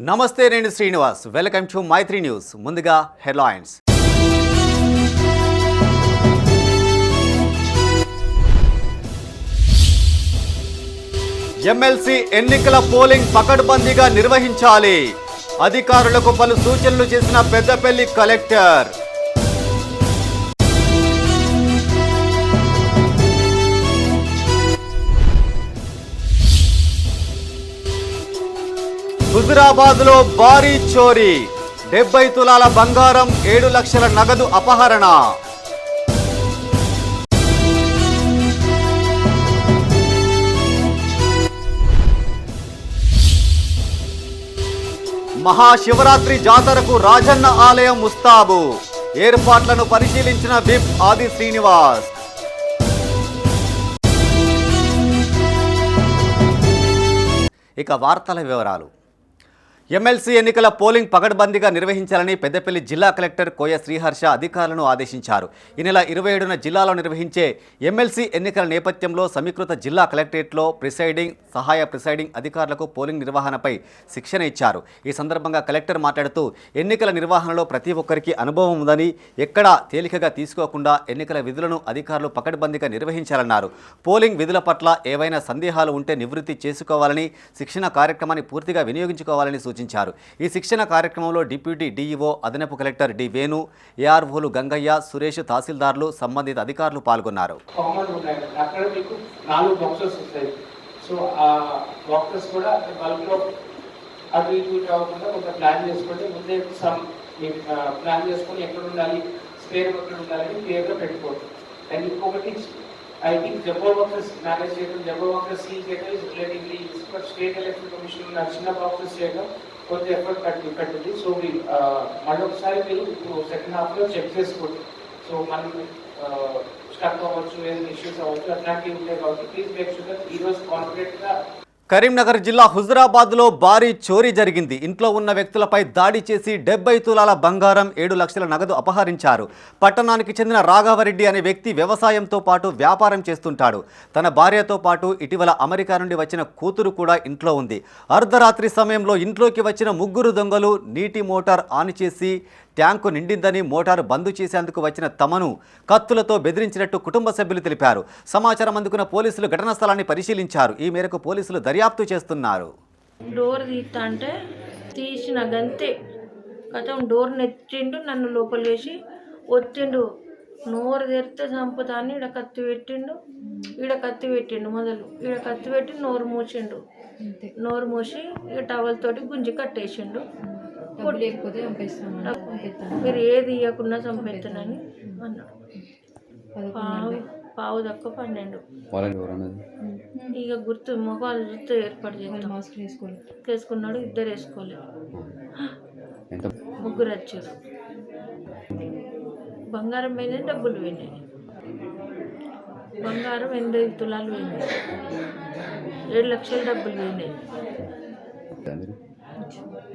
నమస్తే, నేను Srinivas. Welcome to Maithri news. ముందుగా హెడ్లైన్స్. ఎమ్మెల్సీ ఎన్నికల పోలింగ్ పకడ్బందీగా నిర్వహించాలి. అధికారులకు పలు సూచనలు చేసిన పెద్దపల్లి కలెక్టర్. హుజురాబాద్లో భారీ చోరీ, 70 తులాల బంగారం, 7 లక్షల నగదు అపహరణ. మహాశివరాత్రి జాతరకు రాజన్న ఆలయం ముస్తాబు. ఏర్పాట్లను పరిశీలించిన విప్ ఆది శ్రీనివాస్. ఇక వార్తల వివరాలు. ఎమ్మెల్సీ ఎన్నికల పోలింగ్ పకడ్బందీగా నిర్వహించాలని పెద్దపల్లి జిల్లా కలెక్టర్ కోయ శ్రీహర్ష అధికారులను ఆదేశించారు. ఈ నెల 27న జిల్లాలో నిర్వహించే ఎమ్మెల్సీ ఎన్నికల నేపథ్యంలో సమీకృత జిల్లా కలెక్టరేట్లో ప్రిసైడింగ్, సహాయ ప్రిసైడింగ్ అధికారులకు పోలింగ్ నిర్వహణపై శిక్షణ ఇచ్చారు. ఈ సందర్భంగా కలెక్టర్ మాట్లాడుతూ ఎన్నికల నిర్వహణలో ప్రతి ఒక్కరికి అనుభవం ఉందని, ఎక్కడా తేలికగా తీసుకోకుండా ఎన్నికల విధులను అధికారులు పకడ్బందీగా నిర్వహించాలన్నారు. పోలింగ్ విధుల పట్ల ఏవైనా సందేహాలు ఉంటే నివృత్తి చేసుకోవాలని, శిక్షణ కార్యక్రమాన్ని పూర్తిగా వినియోగించుకోవాలని సూచించారు. ఈ శిక్షణ కార్యక్రమంలో డిప్యూటీ డిఈఓ, అదనపు కలెక్టర్ డి వేణు, ఏఆర్ఓలు గంగయ్య, సురేష్, తహసీల్దార్లు, సంబంధిత అధికారులు పాల్గొన్నారు. I think Jabba workers manage చేయడం, Jabba workers సీల్ చేయడం is relatively easy, but state election commission నచ్చిన ప్రాసెస్ చేయడం కొంత ఎఫర్ట్ కట్టింది. సో మళ్ళొకసారి మీరు సెకండ్ హాఫ్లో చెక్ చేసుకోండి. సో మనం స్టక్ అవ్వచ్చు, ఏదైనా ఇష్యూస్ అవ్వచ్చు, అట్లాంటివి ఉంటాయి. కాబట్టి ప్లీజ్ మేక్ షూర్ దట్ ఈరోజు కాన్ఫిడెంట్గా. కరీంనగర్ జిల్లా హుజురాబాద్లో భారీ చోరీ జరిగింది. ఇంట్లో ఉన్న వ్యక్తులపై దాడి చేసి 70 తులాల బంగారం, 7 లక్షల నగదు అపహరించారు. పట్టణానికి చెందిన రాఘవరెడ్డి అనే వ్యక్తి వ్యవసాయంతో పాటు వ్యాపారం చేస్తుంటాడు. తన భార్యతో పాటు ఇటీవల అమెరికా నుండి వచ్చిన కూతురు కూడా ఇంట్లో ఉంది. అర్ధరాత్రి సమయంలో ఇంట్లోకి వచ్చిన 3 దొంగలు నీటి మోటార్ ఆన్ చేసి ట్యాంకు నిండిందని మోటారు బంద్ చేసేందుకు వచ్చిన తమను కత్తులతో బెదిరించినట్టు కుటుంబ సభ్యులు తెలిపారు. సమాచారం అందుకున్న పోలీసులు ఘటనా స్థలాన్ని పరిశీలించారు. ఈ మేరకు పోలీసులు దర్యాప్తు చేస్తున్నారు. డోర్ తీస్తా అంటే తీసిన గంతే కథం డోర్ నెచ్చిండు, నన్ను లోపల వేసి ఒత్తిండు. నోరు తెరితే చంపుతాన్ని ఈడ కత్తి పెట్టిండు మొదలు ఈడ కత్తి పెట్టి నోరు మూసిండు. నోరు మూసి ఇక టవల్ తోటి గుంజి కట్టేసిండు. మీరు ఏది ఇవ్వకుండా చంపేస్తానని అన్నాడు. పావు తక్కువ 12. ఇక గుర్తు మొగాలు చూస్తే ఏర్పాటు చేస్తాం. వేసుకున్నాడు, 2 వేసుకోలేదు, 3 వచ్చారు. బంగారం పోయినాయి, డబ్బులు పోయినాయి. బంగారం 8 తులాలు పోయినాయి, 7 లక్షల డబ్బులు పోయినాయి.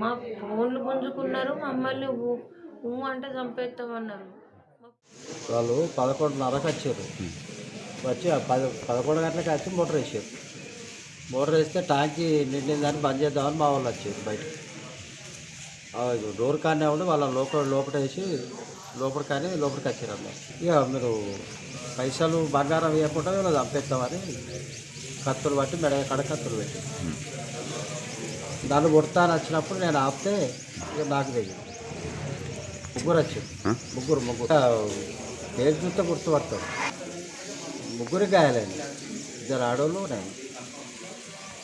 మా ఫోన్లు గుంజుకున్నారు. మమ్మల్ని అంటే చంపేస్తామన్నారు. వాళ్ళు 11:30కి వచ్చారు. వచ్చి 11 గంటలకు వచ్చి మోటార్ వేసారు. మోటార్ వేస్తే ట్యాంకి నిండిందని బంద్ చేద్దామని మా వాళ్ళు వచ్చారు బయటకు. డోర్ కానే ఉండి వాళ్ళ లోపల వేసి లోపలికి వచ్చారు అన్నమాట. ఇక మీరు పైసలు బంగారం వేయకుండా వీళ్ళు చంపేస్తామని కత్తులు పట్టి మెడ కడ కత్తులు పెట్టి దాన్ని కొడతాను వచ్చినప్పుడు నేను ఆపితే ఇక నాకు తెలియదు. 3 వచ్చారు. ముగ్గురు పేరు చూస్తే గుర్తుపడతారు. 3 గాయాలండి. 2 ఆడవాళ్ళు, నేను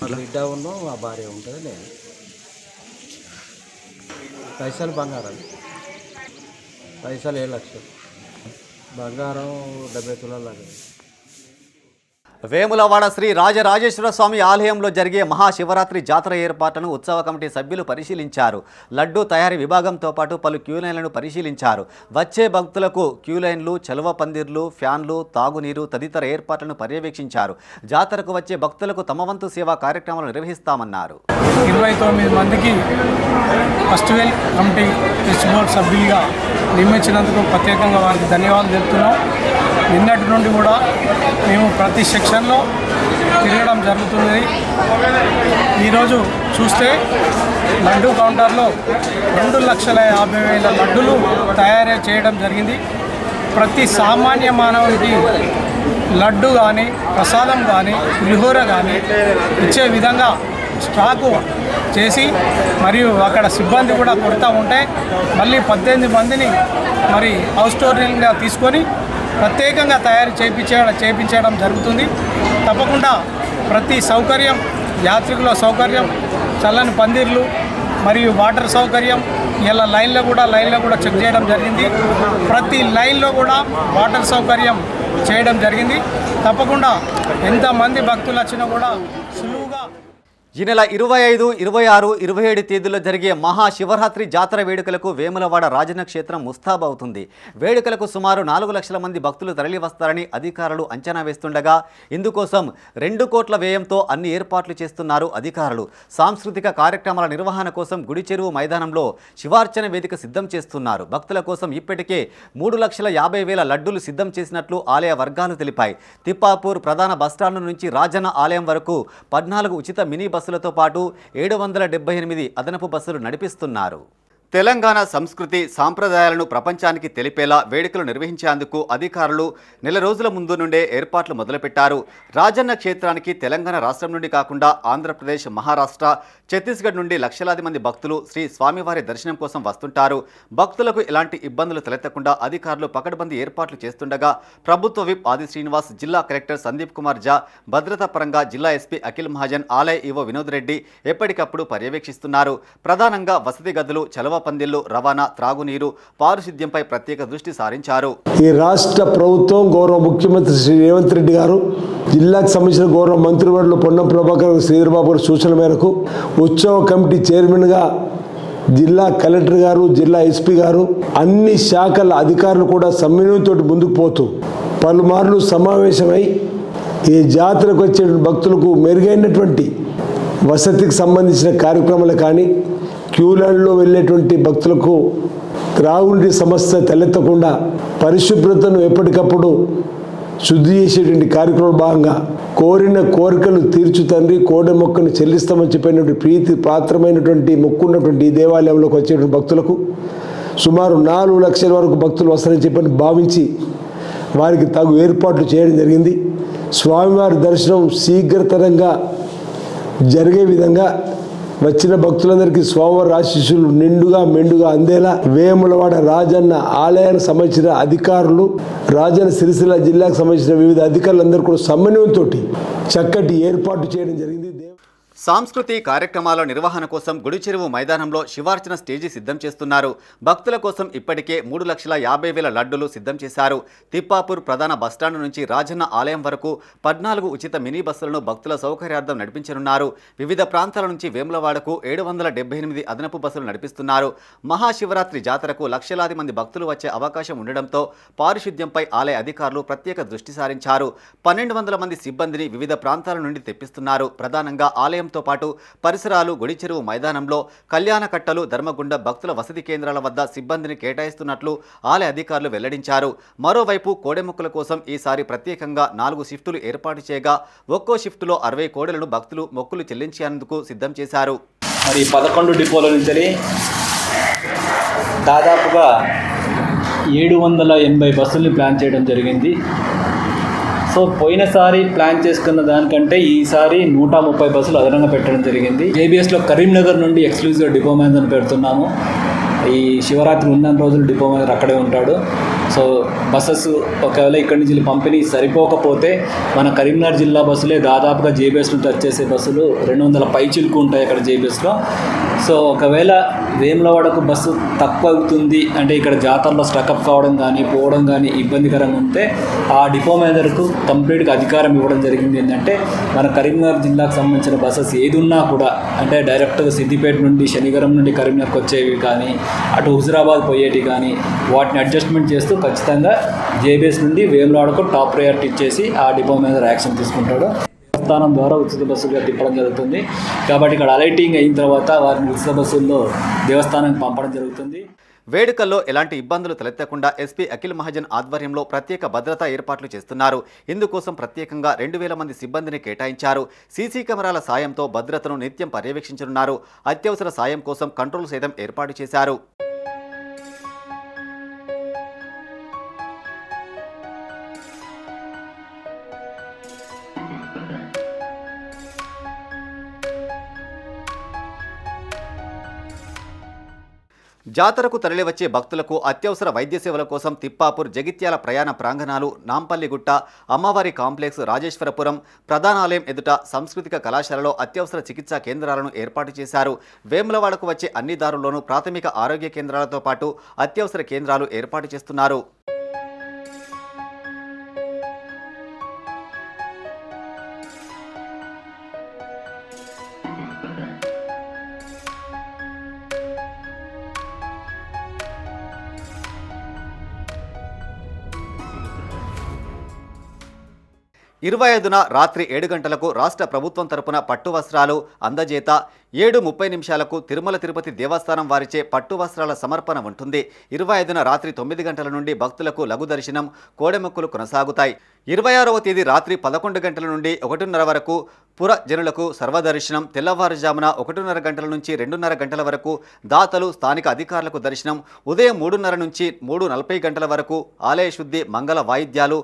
మా బిడ్డ ఉన్ను, మా భార్య ఉంటుంది. నేను పైసలు బంగారం, పైసలు 7 లక్షలు, బంగారం 70 తులాలు లాగా. వేములవాడ శ్రీ రాజరాజేశ్వర స్వామి ఆలయంలో జరిగే మహాశివరాత్రి జాతర ఏర్పాట్లను ఉత్సవ కమిటీ సభ్యులు పరిశీలించారు. లడ్డూ తయారీ విభాగంతో పాటు పలు క్యూలైన్లను పరిశీలించారు. వచ్చే భక్తులకు క్యూలైన్లు, చలువ పందిర్లు, ఫ్యాన్లు, తాగునీరు తదితర ఏర్పాట్లను పర్యవేక్షించారు. జాతరకు వచ్చే భక్తులకు తమ వంతు సేవా కార్యక్రమాలు నిర్వహిస్తామన్నారు. 29 మందికి ఫెస్టివల్ కమిటీ బోర్డు సభ్యులుగా నియమించినందుకు ప్రత్యేకంగా వారికి ధన్యవాదాలు చెప్తున్నాం. నిన్నటి నుండి కూడా మేము ప్రతి సెక్షన్లో తిరగడం జరుగుతున్నది. ఈరోజు చూస్తే లడ్డు కౌంటర్లో 2,50,000 లడ్డులు తయారు చేయడం జరిగింది. ప్రతి సామాన్య మానవుడికి లడ్డు కానీ ప్రసాదం కానీ పులిహోర కానీ ఇచ్చే విధంగా స్టాకు చేసి మరియు అక్కడ సిబ్బంది కూడా కొడతా ఉంటే మళ్ళీ 18 మందిని మరి హౌస్ స్టోరీగా తీసుకొని ప్రత్యేకంగా తయారు చేయించడం జరుగుతుంది. తప్పకుండా ప్రతి సౌకర్యం, యాత్రికుల సౌకర్యం, చల్లని పందిర్లు మరియు వాటర్ సౌకర్యం ఇలా లైన్లో కూడా చెక్ చేయడం జరిగింది. ప్రతి లైన్లో కూడా వాటర్ సౌకర్యం చేయడం జరిగింది. తప్పకుండా ఎంతమంది భక్తులు వచ్చినా కూడా సులువుగా ఈ నెల 25, 26, 27 తేదీల్లో జరిగే మహాశివరాత్రి జాతర వేడుకలకు వేములవాడ రాజన్న క్షేత్రం ముస్తాబవుతుంది. వేడుకలకు సుమారు 4 లక్షల మంది భక్తులు తరలివస్తారని అధికారులు అంచనా వేస్తుండగా ఇందుకోసం 2 కోట్ల వ్యయంతో అన్ని ఏర్పాట్లు చేస్తున్నారు అధికారులు. సాంస్కృతిక కార్యక్రమాల నిర్వహణ కోసం గుడి చెరువు మైదానంలో శివార్చన వేదిక సిద్ధం చేస్తున్నారు. భక్తుల కోసం ఇప్పటికే 3,50,000 లడ్డూలు సిద్ధం చేసినట్లు ఆలయ వర్గాలు తెలిపాయి. తిప్పాపూర్ ప్రధాన బస్టాండ్ నుంచి రాజన్న ఆలయం వరకు 14 ఉచిత మినీ బస్సులతో పాటు 778 అదనపు బస్సులు నడిపిస్తున్నారు. తెలంగాణ సంస్కృతి సాంప్రదాయాలను ప్రపంచానికి తెలిపేలా వేడుకలు నిర్వహించేందుకు అధికారులు నెల రోజుల ముందు నుండే ఏర్పాట్లు మొదలుపెట్టారు. రాజన్న క్షేత్రానికి తెలంగాణ రాష్ట్రం నుండి కాకుండా ఆంధ్రప్రదేశ్, మహారాష్ట్ర, ఛత్తీస్గఢ్ నుండి లక్షలాది మంది భక్తులు శ్రీ స్వామివారి దర్శనం కోసం వస్తుంటారు. భక్తులకు ఎలాంటి ఇబ్బందులు తలెత్తకుండా అధికారులు పకడ్బందీ ఏర్పాట్లు చేస్తుండగా ప్రభుత్వ విప్ ఆది శ్రీనివాస్, జిల్లా కలెక్టర్ సందీప్ కుమార్ ఝా, భద్రతా పరంగా జిల్లా ఎస్పీ అఖిల్ మహాజన్, ఆలయ ఈవో వినోద్ రెడ్డి ఎప్పటికప్పుడు పర్యవేక్షిస్తున్నారు. ప్రధానంగా వసతి గదులు, చలవ పందిళ్లు, రవాణా, త్రాగునీరు, పారిశుద్ధ్యంపై ప్రత్యేక దృష్టి సారించారు. ఈ రాష్ట్ర ప్రభుత్వం గౌరవ ముఖ్యమంత్రి శ్రీ రేవంత్ రెడ్డి గారు, జిల్లాకు సంబంధించిన గౌరవ మంత్రివర్యులు పొన్నం ప్రభాకర్, శ్రీధర్బాబు గారి సూచన మేరకు ఉత్సవ కమిటీ చైర్మన్గా జిల్లా కలెక్టర్ గారు, జిల్లా ఎస్పీ గారు, అన్ని శాఖల అధికారులు కూడా సమన్వయంతో ముందుకు పోతూ పలుమార్లు సమావేశమై ఈ జాతరకు వచ్చే భక్తులకు మెరుగైనటువంటి వసతికి సంబంధించిన కార్యక్రమాలు కానీ, క్యూలైన్లో వెళ్ళేటువంటి భక్తులకు త్రాగునీటి సమస్య తలెత్తకుండా పరిశుభ్రతను ఎప్పటికప్పుడు శుద్ధి చేసేటువంటి కార్యక్రమంలో భాగంగా కోరిన కోరికలు తీర్చు తండ్రి, కోడె మొక్కను చెల్లిస్తామని చెప్పినటువంటి ప్రీతి పాత్రమైనటువంటి మొక్కున్నటువంటి ఈ దేవాలయంలోకి వచ్చేటువంటి భక్తులకు సుమారు 4 లక్షల వరకు భక్తులు వస్తారని చెప్పని భావించి వారికి తగు ఏర్పాట్లు చేయడం జరిగింది. స్వామివారి దర్శనం శీఘ్రతరంగా జరిగే విధంగా వచ్చిన భక్తులందరికీ స్వామివారి ఆశీస్సులు నిండుగా మెండుగా అందేలా వేములవాడ రాజన్న ఆలయానికి సంబంధించిన అధికారులు, రాజన్న సిరిసిల్ల జిల్లాకు సంబంధించిన వివిధ అధికారులందరూ కూడా సమన్వయంతో చక్కటి ఏర్పాటు చేయడం జరిగింది. సాంస్కృతి కార్యక్రమాల నిర్వహణ కోసం గుడి చెరువు మైదానంలో శివార్చన స్టేజీ సిద్ధం చేస్తున్నారు. భక్తుల కోసం ఇప్పటికే 3,50,000 లడ్డులు సిద్ధం చేశారు. తిప్పాపూర్ ప్రధాన బస్టాండ్ నుంచి రాజన్న ఆలయం వరకు 14 ఉచిత మినీ బస్సులను భక్తుల సౌకర్యార్థం నడిపించనున్నారు. వివిధ ప్రాంతాల నుంచి వేములవాడకు 778 అదనపు బస్సులు నడిపిస్తున్నారు. మహాశివరాత్రి జాతరకు లక్షలాది మంది భక్తులు వచ్చే అవకాశం ఉండడంతో పారిశుద్ధ్యంపై ఆలయ అధికారులు ప్రత్యేక దృష్టి సారించారు. 1,200 మంది సిబ్బందిని వివిధ ప్రాంతాల నుండి తెప్పిస్తున్నారు. ప్రధానంగా ఆలయం తో పాటు పరిసరాలు, గుడి చెరువు మైదానంలో కళ్యాణ కట్టలు, ధర్మగుండ, భక్తుల వసతి కేంద్రాల వద్ద సిబ్బందిని కేటాయిస్తున్నట్లు ఆలయ అధికారులు వెల్లడించారు. మరోవైపు కోడెమొక్కల కోసం ఈసారి ప్రత్యేకంగా 4 షిఫ్టులు ఏర్పాటు చేయగా ఒక్కో షిఫ్టులో 60 కోడెలను భక్తులు మొక్కులు చెల్లించేందుకు సిద్ధం చేశారు. మరి 11 డిపోల నుంచి దాదాపుగా 780 బస్సుల్ని ప్లాన్ చేయడం జరిగింది. సో పోయినసారి ప్లాన్ చేసుకున్న దానికంటే ఈసారి 130 బస్సులు అదనంగా పెట్టడం జరిగింది. జేబీఎస్లో కరీంనగర్ నుండి ఎక్స్క్లూజివ్గా డిపో మేనేజర్ పెడుతున్నాము. ఈ శివరాత్రి ఉన్న రోజులు డిపో మేనేజర్ అక్కడే ఉంటాడు. సో బస్సెస్ ఒకవేళ ఇక్కడి నుంచి పంపిణీ సరిపోకపోతే మన కరీంనగర్ జిల్లా బస్సులే దాదాపుగా జేబీఎస్ నుంచి వచ్చేసే బస్సులు 200 పైచిలుకు ఉంటాయి అక్కడ జేబీఎస్లో. సో ఒకవేళ వేములవాడకు బస్సు తక్కువ అవుతుంది అంటే ఇక్కడ జాతరలో స్టకప్ కావడం కానీ పోవడం కానీ ఇబ్బందికరంగా ఉంటే ఆ డిపో మేనేజర్కు కంప్లీట్గా అధికారం ఇవ్వడం జరిగింది. ఏంటంటే మన కరీంనగర్ జిల్లాకు సంబంధించిన బస్సెస్ ఏది ఉన్నా కూడా అంటే డైరెక్ట్గా సిద్దిపేట నుండి శనిగరం నుండి కరీంనగర్కి వచ్చేవి కానీ అటు హుజురాబాద్ పోయేవి కానీ వాటిని అడ్జస్ట్మెంట్ చేస్తూ ఖచ్చితంగా జేబీఎస్ నుండి వేములవాడకు టాప్ ప్రయారిటీ ఇచ్చేసి ఆ డిపో మేనేజర్ యాక్షన్ తీసుకుంటాడు. దేవస్థానం ద్వారా ఉచిత బస్సులుగా తిప్పడం జరుగుతుంది. కాబట్టి ఇక్కడ అలైటింగ్ అయిన తర్వాత వారిని ఉచిత బస్సుల్లో దేవస్థానానికి పంపడం జరుగుతుంది. వేడుకల్లో ఎలాంటి ఇబ్బందులు తలెత్తకుండా ఎస్పీ అఖిల్ మహాజన్ ఆధ్వర్యంలో ప్రత్యేక భద్రతా ఏర్పాట్లు చేస్తున్నారు. ఇందుకోసం ప్రత్యేకంగా 2000 మంది సిబ్బందిని కేటాయించారు. సీసీ కెమెరాల సాయంతో భద్రతను నిత్యం పర్యవేక్షించనున్నారు. అత్యవసర సాయం కోసం కంట్రోల్ సైతం ఏర్పాటు చేశారు. జాతరకు తరలివచ్చే భక్తులకు అత్యవసర వైద్య సేవల కోసం తిప్పాపూర్, జగిత్యాల ప్రయాణ ప్రాంగణాలు, నాంపల్లిగుట్ట, అమ్మవారి కాంప్లెక్స్, రాజేశ్వరపురం ప్రధానాలయం ఎదుట సాంస్కృతిక కళాశాలలో అత్యవసర చికిత్సా కేంద్రాలను ఏర్పాటు చేశారు. వేములవాడకు వచ్చే అన్ని దారుల్లోనూ ప్రాథమిక ఆరోగ్య కేంద్రాలతో పాటు అత్యవసర కేంద్రాలు ఏర్పాటు చేస్తున్నారు. ఇరవై 25న రాత్రి 7 గంటలకు రాష్ట్ర ప్రభుత్వం తరపున పట్టు వస్త్రాలు అందజేత, 7:30 తిరుమల తిరుపతి దేవస్థానం వారిచే పట్టు వస్త్రాల సమర్పణ ఉంటుంది. 25న రాత్రి 9 గంటల నుండి భక్తులకు లఘు దర్శనం, కోడెమొక్కులు కొనసాగుతాయి. 26వ తేదీ రాత్రి 11 గంటల నుండి 1:30 వరకు పురజనులకు సర్వదర్శనం, తెల్లవారుజామున 1:30 గంటల నుంచి 2:30 గంటల వరకు దాతలు, స్థానిక అధికారులకు దర్శనం, ఉదయం 3:30 నుంచి 3:40 గంటల వరకు ఆలయ శుద్ధి, మంగళ వాయిద్యాలు,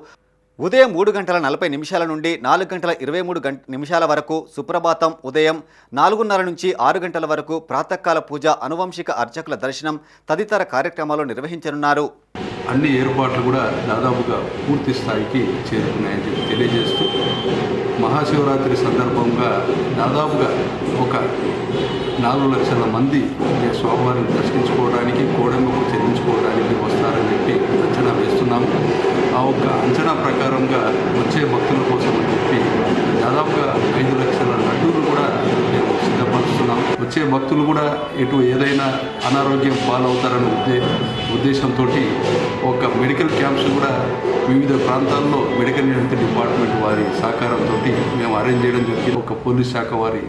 ఉదయం 3:40 నుండి 4:23 వరకు సుప్రభాతం, ఉదయం 4:30 నుంచి 6 గంటల వరకు ప్రాతకాల పూజ, అనువంశిక అర్చకుల దర్శనం తదితర కార్యక్రమాలు నిర్వహించనున్నారు. అన్ని ఏర్పాట్లు కూడా దాదాపుగా పూర్తి స్థాయికి చేరుకున్నాయని చెప్పి తెలియజేస్తూ మహాశివరాత్రి సందర్భంగా దాదాపుగా ఒక 4 లక్షల మంది స్వామివారిని దర్శించుకోవడానికి, కోడెమ్మకు చెల్లించుకోవడానికి వస్తారని చెప్పి అంచనా వేస్తున్నాము. ఆ ఒక్క అంచనా ప్రకారంగా వచ్చే భక్తుల కోసం అని చెప్పి దాదాపుగా 5 లక్షల లడ్డూలు కూడా మేము సిద్ధపరుస్తున్నాం. వచ్చే భక్తులు కూడా ఏదైనా అనారోగ్యం పాలవుతారనే ఉద్దేశంతో ఒక మెడికల్ క్యాంప్స్ కూడా వివిధ ప్రాంతాల్లో మెడికల్ హెల్త్ డిపార్ట్మెంట్ వారి సహకారంతో మేము అరేంజ్ చేయడం జరిగింది. ఒక పోలీస్ శాఖ వారి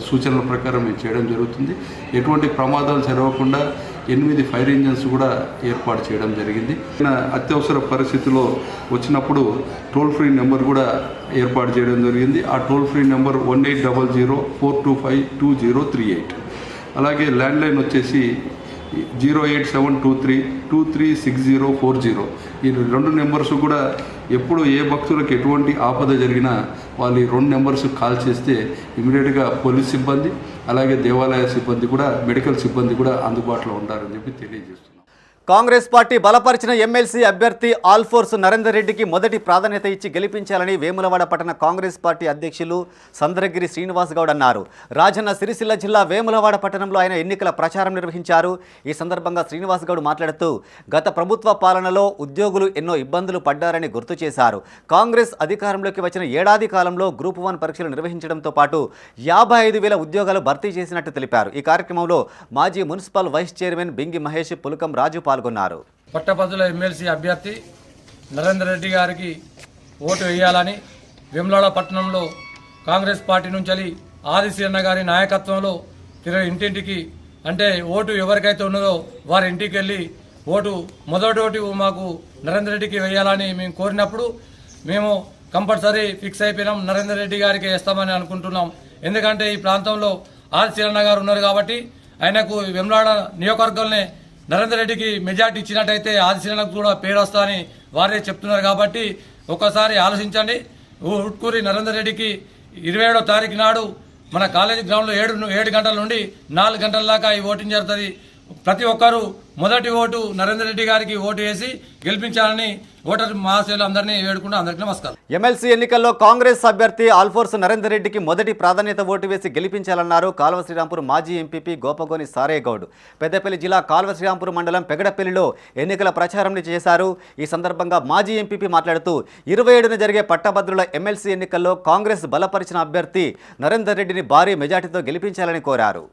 సూచనల ప్రకారం మేము చేయడం జరుగుతుంది. ఎటువంటి ప్రమాదాలు జరగకుండా 8 ఫైర్ ఇంజన్స్ కూడా ఏర్పాటు చేయడం జరిగింది. అత్యవసర పరిస్థితిలో వచ్చినప్పుడు టోల్ ఫ్రీ నెంబర్ కూడా ఏర్పాటు చేయడం జరిగింది. ఆ టోల్ ఫ్రీ నెంబర్ 1800-425-2038. అలాగే ల్యాండ్లైన్ వచ్చేసి 08723236040. ఈ 2 నెంబర్స్ కూడా ఎప్పుడు ఏ భక్తులకు ఎటువంటి ఆపద జరిగినా వాళ్ళు ఈ 2 నెంబర్స్ కాల్ చేస్తే ఇమీడియట్గా పోలీస్ సిబ్బంది, అలాగే దేవాలయ సిబ్బంది కూడా, మెడికల్ సిబ్బంది కూడా అందుబాటులో ఉంటారని చెప్పి తెలియజేస్తున్నాం. కాంగ్రెస్ పార్టీ బలపరిచిన ఎమ్మెల్సీ అభ్యర్థి ఆల్ఫోర్స్ నరేందర్ రెడ్డికి మొదటి ప్రాధాన్యత ఇచ్చి గెలిపించాలని వేములవాడ పట్టణ కాంగ్రెస్ పార్టీ అధ్యక్షులు సంద్రగిరి శ్రీనివాస్ గౌడ్ అన్నారు. రాజన్న సిరిసిల్ల జిల్లా వేములవాడ పట్టణంలో ఆయన ఎన్నికల ప్రచారం నిర్వహించారు. ఈ సందర్భంగా శ్రీనివాస్ గౌడ్ మాట్లాడుతూ గత ప్రభుత్వ పాలనలో ఉద్యోగులు ఎన్నో ఇబ్బందులు పడ్డారని గుర్తు చేశారు. కాంగ్రెస్ అధికారంలోకి వచ్చిన ఏడాది కాలంలో గ్రూప్ 1 పరీక్షలు నిర్వహించడంతో పాటు 55,000 ఉద్యోగాలు భర్తీ చేసినట్టు తెలిపారు. ఈ కార్యక్రమంలో మాజీ municipal vice chairman Bingi Mahesh, Pulakam Raju పాల్గొన్నారు. పట్టభద్రుల ఎమ్మెల్సీ అభ్యర్థి నరేందర్ రెడ్డి గారికి ఓటు వేయాలని వేములవాడ పట్టణంలో కాంగ్రెస్ పార్టీ నుంచి ఆదిశీరణ గారి నాయకత్వంలో ఇంటింటికి, అంటే ఓటు ఎవరికైతే ఉన్నదో వారి ఇంటికి వెళ్ళి మొదటి ఓటు మాకు నరేందర్ రెడ్డికి వేయాలని మేము కోరినప్పుడు మేము కంపల్సరీ ఫిక్స్ అయిపోయినాం, నరేందర్ రెడ్డి గారికి వేస్తామని అనుకుంటున్నాం. ఎందుకంటే ఈ ప్రాంతంలో ఆదిశీరణ గారు ఉన్నారు కాబట్టి ఆయనకు వేములవాడ నియోజకవర్గంలోనే నరేందర్ రెడ్డికి మెజార్టీ ఇచ్చినట్టయితే ఆదిశీలనకు కూడా పేరు వస్తుందని వారే చెప్తున్నారు. కాబట్టి ఒక్కసారి ఆలోచించండి. ఉట్కూరి నరేందర్ రెడ్డికి 27వ తారీఖు నాడు మన కాలేజీ గ్రౌండ్లో 7 గంటల నుండి 4 గంటల దాకా ఈ ఓటింగ్ జరుగుతుంది. ప్రతి ఒక్కరూ మొదటి ఓటు నరేందర్ రెడ్డి గారికి ఓటు వేసి గెలిపించాలని ఓటర్ మహాశయులు అందరినీ వేడుకుంటూ అందరికీ నమస్కారం. ఎమ్మెల్సీ ఎన్నికల్లో కాంగ్రెస్ అభ్యర్థి ఆల్ఫోర్స్ నరేందర్ రెడ్డికి మొదటి ప్రాధాన్యత ఓటు వేసి గెలిపించాలన్నారు కాల్వ శ్రీరాంపూర్ మాజీ ఎంపీపీ గోపగోని సారేగౌడ్. పెద్దపల్లి జిల్లా కాల్వ శ్రీరాంపూర్ మండలం పెగడపల్లిలో ఎన్నికల ప్రచారం చేశారు. ఈ సందర్భంగా మాజీ ఎంపీపీ మాట్లాడుతూ 27న జరిగే పట్టభద్రుల ఎమ్మెల్సీ ఎన్నికల్లో కాంగ్రెస్ బలపరిచిన అభ్యర్థి నరేందర్ రెడ్డిని భారీ మెజార్టీతో గెలిపించాలని కోరారు.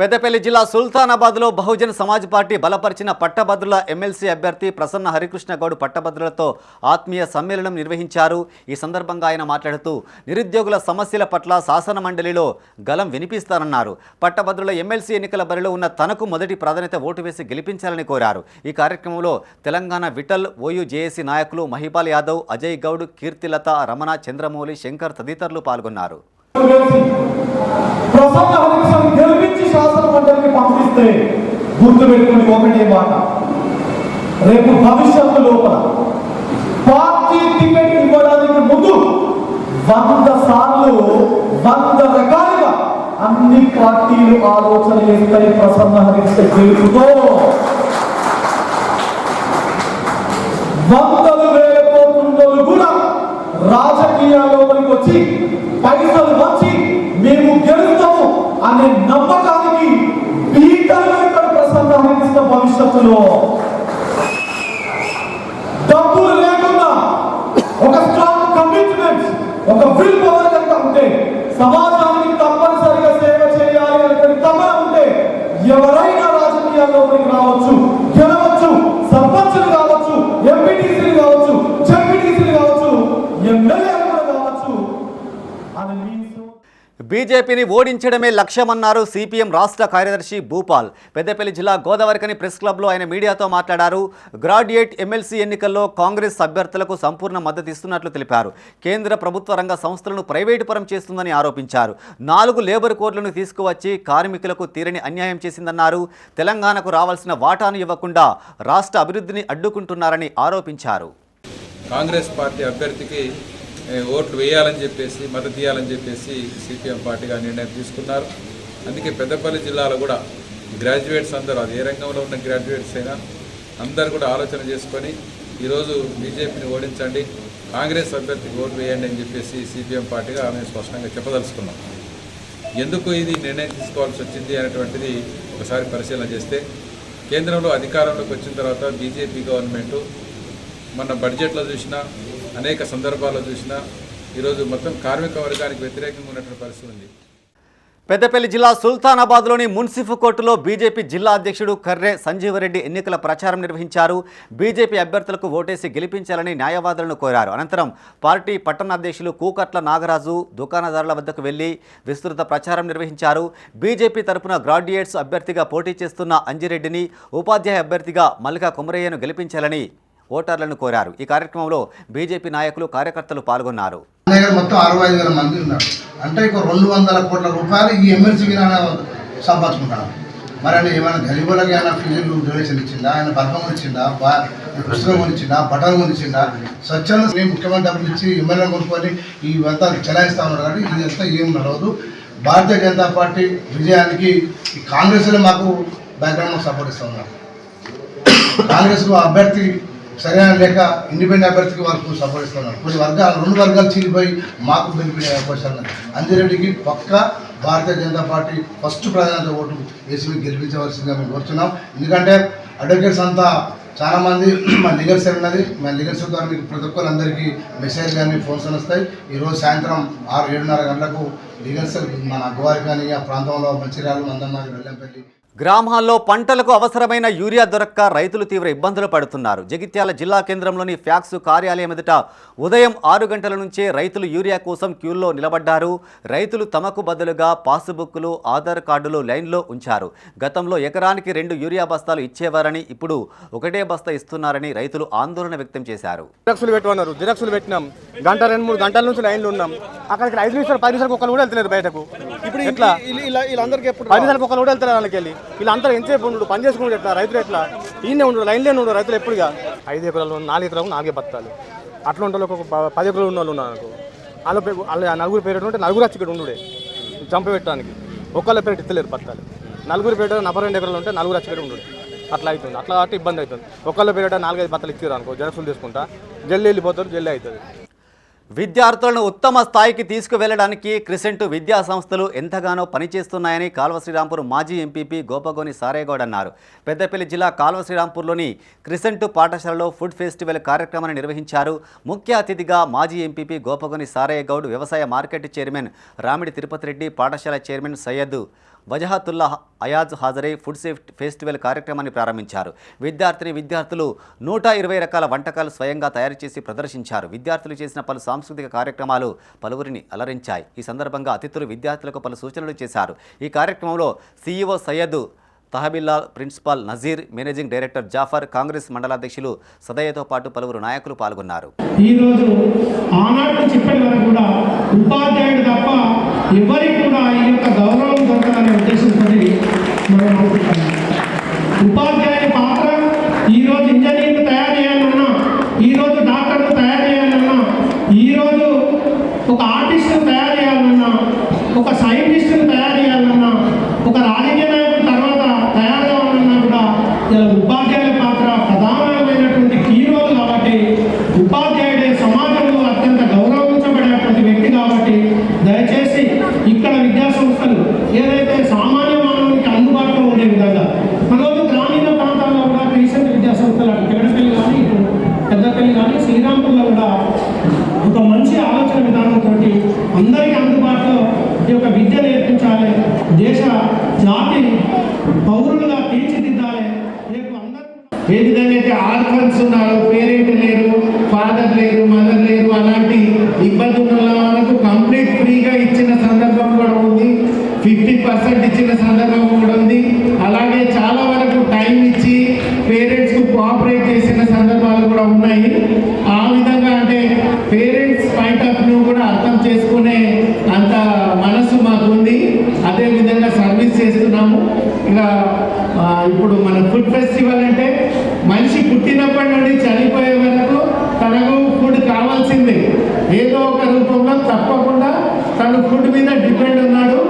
పెద్దపల్లి జిల్లా సుల్తానాబాద్లో బహుజన్ సమాజ్ పార్టీ బలపరిచిన పట్టభద్రుల ఎమ్మెల్సీ అభ్యర్థి ప్రసన్న హరికృష్ణ గౌడ్ పట్టభద్రులతో ఆత్మీయ సమ్మేళనం నిర్వహించారు. ఈ సందర్భంగా ఆయన మాట్లాడుతూ నిరుద్యోగుల సమస్యల పట్ల శాసన మండలిలో గలం వినిపిస్తానన్నారు. పట్టభద్రుల ఎమ్మెల్సీ ఎన్నికల బరిలో ఉన్న తనకు మొదటి ప్రాధాన్యత ఓటు వేసి గెలిపించాలని కోరారు. ఈ కార్యక్రమంలో తెలంగాణ విఠల్ ఓయూ జేఏసీ నాయకులు మహిపాల్ యాదవ్, అజయ్ గౌడ్, కీర్తిలత, రమణ, చంద్రమౌళి, శంకర్ తదితరులు పాల్గొన్నారు. ప్రసన్న హరికృష్ణ గెలిపించి శాసన మండలికి పంపిస్తే గుర్తుపెట్టుకుని ఒకటే మాట, రేపు భవిష్యత్తు లోపల పార్టీ టికెట్ ఇవ్వడానికి ముందు 100 సార్లు 100 రకాలుగా అన్ని పార్టీలు ఆలోచన చేస్తాయి. ప్రసన్న హరికృష్ణ గెలుపుతో వందలు వేల కోట్ల కూడా రాజకీయాల్లోకి వచ్చి పైసలు వచ్చి మేము గెలుస్తాము అనే నమ్మకానికి ప్రసన్న హరికృష్ణ భవిష్యత్తులో డబ్బులు లేకుండా ఒక స్ట్రాంగ్ కమిట్మెంట్, ఒక విల్ పవర్ కనుక ఉంటే, సమాజానికి తప్పనిసరిగా సేవ చేయాలి అనే తపన ఉంటే ఎవరైనా రాజకీయాల్లోకి రావచ్చు, గెలవచ్చు, సర్పంచులు కావచ్చు, ఎంపీటీసీలు కావచ్చు, జెడ్పీటీసీలు కావచ్చు, ఎమ్మెల్యేలు కూడా కావచ్చు అని బీజేపీని ఓడించడమే లక్ష్యమన్నారు సిపిఎం రాష్ట్ర కార్యదర్శి భూపాల్. పెద్దపల్లి జిల్లా గోదావరికని ప్రెస్ క్లబ్లో ఆయన మీడియాతో మాట్లాడారు. గ్రాడ్యుయేట్ ఎమ్మెల్సీ ఎన్నికల్లో కాంగ్రెస్ అభ్యర్థులకు సంపూర్ణ మద్దతు ఇస్తున్నట్లు తెలిపారు. కేంద్ర ప్రభుత్వ రంగ సంస్థలను ప్రైవేటు పరం చేస్తుందని ఆరోపించారు. 4 లేబర్ కోడ్లను తీసుకువచ్చి కార్మికులకు తీరని అన్యాయం చేసిందన్నారు. తెలంగాణకు రావాల్సిన వాటాను ఇవ్వకుండా రాష్ట్ర అభివృద్ధిని అడ్డుకుంటున్నారని ఆరోపించారు. కాంగ్రెస్ పార్టీ అభ్యర్థికి ఓట్లు వేయాలని చెప్పేసి, మద్దతు ఇవ్వాలని చెప్పేసి సిపిఎం పార్టీగా నిర్ణయం తీసుకున్నారు. అందుకే పెద్దపల్లి జిల్లాలో కూడా గ్రాడ్యుయేట్స్ అందరూ, అది ఏ రంగంలో ఉన్న గ్రాడ్యుయేట్స్ అయినా అందరూ కూడా ఆలోచన చేసుకొని ఈరోజు బీజేపీని ఓడించండి, కాంగ్రెస్ అభ్యర్థికి ఓటు వేయండి అని చెప్పేసి సిపిఎం పార్టీగా మేము స్పష్టంగా చెప్పదలుచుకున్నాం. ఎందుకు ఇది నిర్ణయం తీసుకోవాల్సి వచ్చింది అనేటువంటిది ఒకసారి పరిశీలన చేస్తే, కేంద్రంలో అధికారంలోకి వచ్చిన తర్వాత బీజేపీ గవర్నమెంటు మన బడ్జెట్లో చూసినా, అనేక సందర్భాల్లో చూసినా ఈరోజు మొత్తం కార్మిక వర్గానికి వ్యతిరేకంగా ఉన్నటువంటి పరిస్థితి ఉంది. పెద్దపల్లి జిల్లా సుల్తానాబాద్లోని మున్సిఫ్ కోర్టులో బీజేపీ జిల్లా అధ్యక్షుడు కర్రె సంజీవరెడ్డి ఎన్నికల ప్రచారం నిర్వహించారు. బీజేపీ అభ్యర్థులకు ఓటేసి గెలిపించాలని న్యాయవాదులను కోరారు. అనంతరం పార్టీ పట్టణాధ్యక్షులు కూకట్ల నాగరాజు దుకాణదారుల వద్దకు వెళ్లి విస్తృత ప్రచారం నిర్వహించారు. బీజేపీ తరపున గ్రాడ్యుయేట్స్ అభ్యర్థిగా పోటీ చేస్తున్న అంజిరెడ్డిని, ఉపాధ్యాయ అభ్యర్థిగా మల్లికా కుమరయ్యను గెలిపించాలని ఓటర్లను కోరారు. ఈ కార్యక్రమంలో బీజేపీ నాయకులు, కార్యకర్తలు పాల్గొన్నారు. మొత్తం 65,000 మంది ఉన్నారు. అంటే ఇక 200 కోట్ల రూపాయలు ఈ ఎమ్మెల్సీ సంపాదించుకుంటారు. మరి ఆయన ఏమైనా గరీబులకి ఆయన ఫీజులు డొనేషన్ ఇచ్చిందా, ఆయన బల్బం ఇచ్చిందా, పుస్తకం కొనిచ్చిందా, బటన్ కొనిచ్చిందా? స్వచ్ఛంద ముఖ్యమంత్రి డబ్బులు ఇచ్చి ఎమ్మెల్యే కొనుక్కొని ఇవంతా చెలాయిస్తూ ఉన్నారు. కాబట్టి ఇదంతా ఏం నడవదు. భారతీయ జనతా పార్టీ విజయానికి ఈ కాంగ్రెస్లో మాకు బ్యాక్గ్రౌండ్ సపోర్ట్ ఇస్తూ ఉన్నారు. కాంగ్రెస్లో అభ్యర్థి సరైన లేక ఇండిపెండెంట్ అభ్యర్థికి వాళ్ళకు సపోర్ట్ ఇస్తున్నారు. కొన్ని వర్గాలు, 2 వర్గాలు చీలిపోయి మాకు బెనిఫిట్ అవకాశాలు ఉన్నాయి. అంజిరెడ్డికి పక్క భారతీయ జనతా పార్టీ ఫస్ట్ ప్రాధాన్యత ఓటు వేసి గెలిపించవలసిందిగా మేము కోరుతున్నాం. ఎందుకంటే అడ్వకేట్స్ అంతా చాలామంది మా లీగల్ సెల్ ఉన్నది. మా లీగల్ సెల్ ద్వారా మీకు ప్రతి ఒక్కరందరికీ మెసేజ్ కానీ ఫోన్స్ అని వస్తాయి. ఈరోజు సాయంత్రం 6-7:30 గంటలకు లీగల్ సెల్ మన గోవారి కానీ ఆ ప్రాంతంలో మంచిర్యాల, మందమ్మారి, వెల్లంపల్లి గ్రామాల్లో పంటలకు అవసరమైన యూరియా దొరక్క రైతులు తీవ్ర ఇబ్బందులు పడుతున్నారు. జగిత్యాల జిల్లా కేంద్రంలోని ఫ్యాక్స్ కార్యాలయం ఎదుట ఉదయం 6 గంటల నుంచే రైతులు యూరియా కోసం క్యూల్లో నిలబడ్డారు. రైతులు తమకు బదులుగా పాస్బుక్లు, ఆధార్ కార్డులు లైన్లో ఉంచారు. గతంలో ఎకరానికి 2 యూరియా బస్తాలు ఇచ్చేవారని ఇప్పుడు 1 బస్తా ఇస్తున్నారని రైతులు ఆందోళన వ్యక్తం చేశారు. జిరాక్సులు పెట్టినాం, గంట 2-3 గంటల నుంచి లైన్లో ఉన్నాం. అక్కడికి 5 నిమిషాలు 10 నిమిషాలకు ఒకరు కూడా వెళ్తలేరు బయటకు. ఇప్పుడు ఎట్లా వీళ్ళందరికీ 10 నిమిషాలకు ఒకరు కూడా వెళ్తారు. వాళ్ళకి వెళ్ళి వీళ్ళంతా ఎంతసేపు ఉండు, పని చేసుకుంటూ ఎట్లా? రైతులు ఎట్లా ఈయనే ఉండు, లైన్లో ఉండు. రైతులు ఎప్పుడుగా 5 ఎకరాలు, 4 ఎకరాలు 4 బత్తాలు అట్లా ఉంటే ఒక 10 ఎకరాలు ఉన్న వాళ్ళు ఉన్నారు. వాళ్ళ 4 పేరు ఉంటే 4 వచ్చి ఇక్కడ ఉండే చంప పెట్టడానికి ఒకళ్ళ పేరు ఇస్తలేరు బత్తాలు. 4 పేరు 42 ఎకరాలు ఉంటే 4 వచ్చి ఇక్కడ ఉండు. అట్లా అవుతుంది. అట్లా కాబట్టి ఇబ్బంది అవుతుంది. ఒకళ్ళ పేరు 4-5 బత్తాలు ఇచ్చారు అనుకో, జెరాక్సులు తీసుకుంటా జల్లి వెళ్ళిపోతారు, జల్లి అవుతుంది. విద్యార్థులను ఉత్తమ స్థాయికి తీసుకువెళ్లడానికి క్రిసెంట్ విద్యా సంస్థలు ఎంతగానో పనిచేస్తున్నాయని కాల్వ శ్రీరాంపూర్ మాజీ ఎంపీపీ గోపగోని సారేగౌడ్ అన్నారు. పెద్దపల్లి జిల్లా కాల్వ శ్రీరాంపూర్లోని క్రిసెంట్ పాఠశాలలో ఫుడ్ ఫెస్టివల్ కార్యక్రమాన్ని నిర్వహించారు. ముఖ్య అతిథిగా మాజీ ఎంపీపీ గోపగోని సారేగౌడ్, వ్యవసాయ మార్కెట్ చైర్మన్ రామిడి తిరుపతి రెడ్డి, పాఠశాల చైర్మన్ సయ్యద్ వజహతుల్లా అయాజ్ హాజరై ఫుడ్ ఫెస్టివల్ కార్యక్రమాన్ని ప్రారంభించారు. విద్యార్థులు 120 రకాల వంటకాలు స్వయంగా తయారు చేసి ప్రదర్శించారు. విద్యార్థులు చేసిన పలు సాంస్కృతిక కార్యక్రమాలు పలువురిని అలరించాయి. ఈ సందర్భంగా అతిథులు విద్యార్థులకు పలు సూచనలు చేశారు. ఈ కార్యక్రమంలో CEO Syed Tahabilla, principal Nazir, managing director Jafar, Congress మండలాధ్యక్షులు సదయ్యతో పాటు పలువురు నాయకులు పాల్గొన్నారు. ఈరోజు ఆనాటి నుంచి ఇప్పటి వరకు కూడా ఉపాధ్యాయుడు తప్ప ఎవరికి కూడా ఈ యొక్క గౌరవం దొరకదనే ఉద్దేశంతో మనం అనుకుంటున్నాం. ఉపాధ్యాయుని పాత్ర ఈరోజు ఇంజనీర్లు తయారు చేయాలన్నా, ఈరోజు డాక్టర్లు తయారు చేయాలన్నా, ఈరోజు ఒక ఆర్టిస్టును తయారు చేయాలన్నా, ఒక సైంటిస్టును తయారు చేయాలన్నా, ఒక రాజకీయ నాయకుడు తర్వాత తయారు కావాలన్నా కూడా ఉపాధ్యాయుల పాత్ర ప్రధానమైనటువంటి కీ రోల్ కాబట్టి ఉపాధ్యాయుడే సమాజంలో అత్యంత గౌరవించబడేటువంటి వ్యక్తి కాబట్టి దయచేసి ఇక్కడ విద్యా సంస్థలు ఏదైతే సామాన్య మానవునికి అందుబాటులో ఉండే విధంగా మనోజు గ్రామీణ ప్రాంతాల్లో కూడా క్రిస్టియన్ విద్యా సంస్థలు పెగడపల్లి కానీ ఇప్పుడు పెద్దపల్లి కానీ శ్రీరాంపూర్లో కూడా ఒక మంచి ఆలోచన విధానంతో అందరికీ అందుబాటులో ఈ యొక్క విద్య నేర్పించాలి, దేశ జాతి పౌరులుగా తీర్చిదిద్దాలి. రేపు అందరూ ఏ విధంగా అయితే ఆర్ఫన్స్ ఉన్నారు, పేరెంట్ లేరు, ఫాదర్ లేరు, మదర్ లేరు, అలాంటి ఇబ్బందులు ఉన్న వాళ్ళకు కంప్లీట్ ఫ్రీగా ఇచ్చిన సందర్భం కూడా ఉంది, 50% ఇచ్చిన సందర్భం కూడా ఉంది. అలాగే చాలా వరకు టైం ఇచ్చి పేరెంట్స్కు కోఆపరేట్ చేసిన సందర్భాలు కూడా ఉన్నాయి. ఆ విధంగా అంటే పేరెంట్స్ పాయింట్ ఆఫ్ వ్యూ కూడా అర్థం చేసుకునే అంత మనసు మాకు ఉంది. అదేవిధంగా సర్వీస్ చేస్తున్నాము. ఇక ఇప్పుడు మన ఫుడ్ ఫెస్టివల్ అంటే మనిషి పుట్టినప్పటి నుండి చనిపోయే వరకు తనకు ఫుడ్ కావాల్సిందే, ఏదో ఒక రూపంలో తప్పకుండా తను ఫుడ్ మీద డిపెండ్ ఉన్నాడు.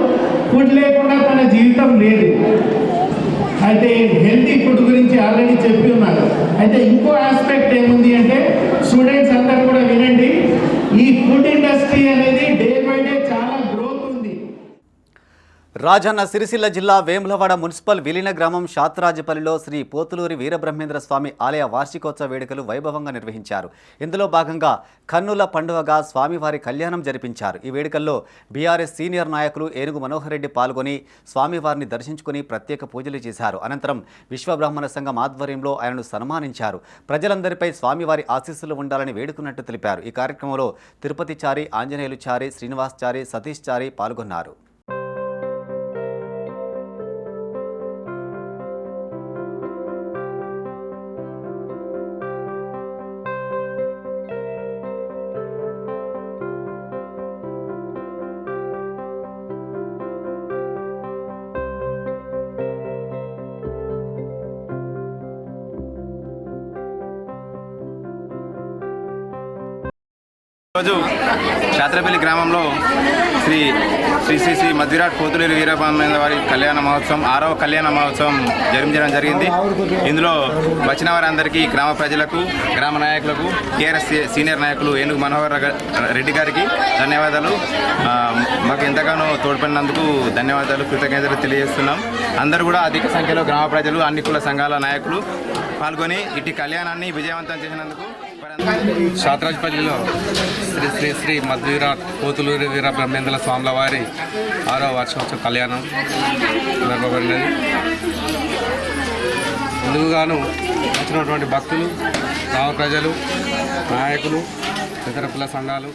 ఫుడ్ లేకుండా తన జీవితం లేదు. అయితే హెల్తీ ఫుడ్ గురించి ఆల్రెడీ చెప్పి ఉన్నారు. అయితే ఇంకో ఆస్పెక్ట్ ఏముంది అంటే స్టూడెంట్స్ అందరూ కూడా వినండి, ఈ ఫుడ్ ఇండస్ట్రీ అనేది డే బై డే చాలా గ్రోత్ ఉంది. రాజన్న సిరిసిల్ల జిల్లా వేములవాడ మున్సిపల్ విలీన గ్రామం శాత్రాజపల్లిలో శ్రీ పోతులూరి వీరబ్రహ్మేంద్ర స్వామి ఆలయ వార్షికోత్సవ వేడుకలు వైభవంగా నిర్వహించారు. ఇందులో భాగంగా కన్నుల పండుగగా స్వామివారి కళ్యాణం జరిపించారు. ఈ వేడుకల్లో బీఆర్ఎస్ సీనియర్ నాయకులు ఏనుగు మనోహర్ రెడ్డి పాల్గొని స్వామివారిని దర్శించుకుని ప్రత్యేక పూజలు చేశారు. అనంతరం విశ్వబ్రాహ్మణ సంఘం ఆధ్వర్యంలో ఆయనను సన్మానించారు. ప్రజలందరిపై స్వామివారి ఆశీస్సులు ఉండాలని వేడుకున్నట్టు తెలిపారు. ఈ కార్యక్రమంలో తిరుపతి చారి, ఆంజనేయులు చారి, శ్రీనివాస్ చారి, సతీష్ చారి పాల్గొన్నారు. రోజు శాత్రపల్లి గ్రామంలో శ్రీ శ్రీ శ్రీ శ్రీ మధ్విరాట్ పోతులూరి వీరబ్రహ్మేంద్ర వారి కళ్యాణ మహోత్సవం 6వ కళ్యాణ మహోత్సవం జరిపించడం జరిగింది. ఇందులో వచ్చిన వారందరికీ గ్రామ ప్రజలకు, గ్రామ నాయకులకు, టీఆర్ఎస్ సీనియర్ నాయకులు ఏనుగు మనోహర్ రెడ్డి గారికి ధన్యవాదాలు. మాకు ఎంతగానో తోడ్పడినందుకు ధన్యవాదాలు, కృతజ్ఞతలు తెలియజేస్తున్నాం. అందరూ కూడా అధిక సంఖ్యలో గ్రామ ప్రజలు, అన్ని కుల సంఘాల నాయకులు పాల్గొని ఇటు కళ్యాణాన్ని విజయవంతం చేసినందుకు శాత్రాజపల్లిలో శ్రీ శ్రీ శ్రీ మధ్విరాట్ పోతులూరి వీరబ్రహ్మేంద్ర స్వాముల వారి 6వ వార్షికోత్సవ కళ్యాణం జరపబడినది. ఇందుకుగాను వచ్చినటువంటి భక్తులు, గ్రామ ప్రజలు, నాయకులు, ఇతర కుల సంఘాలు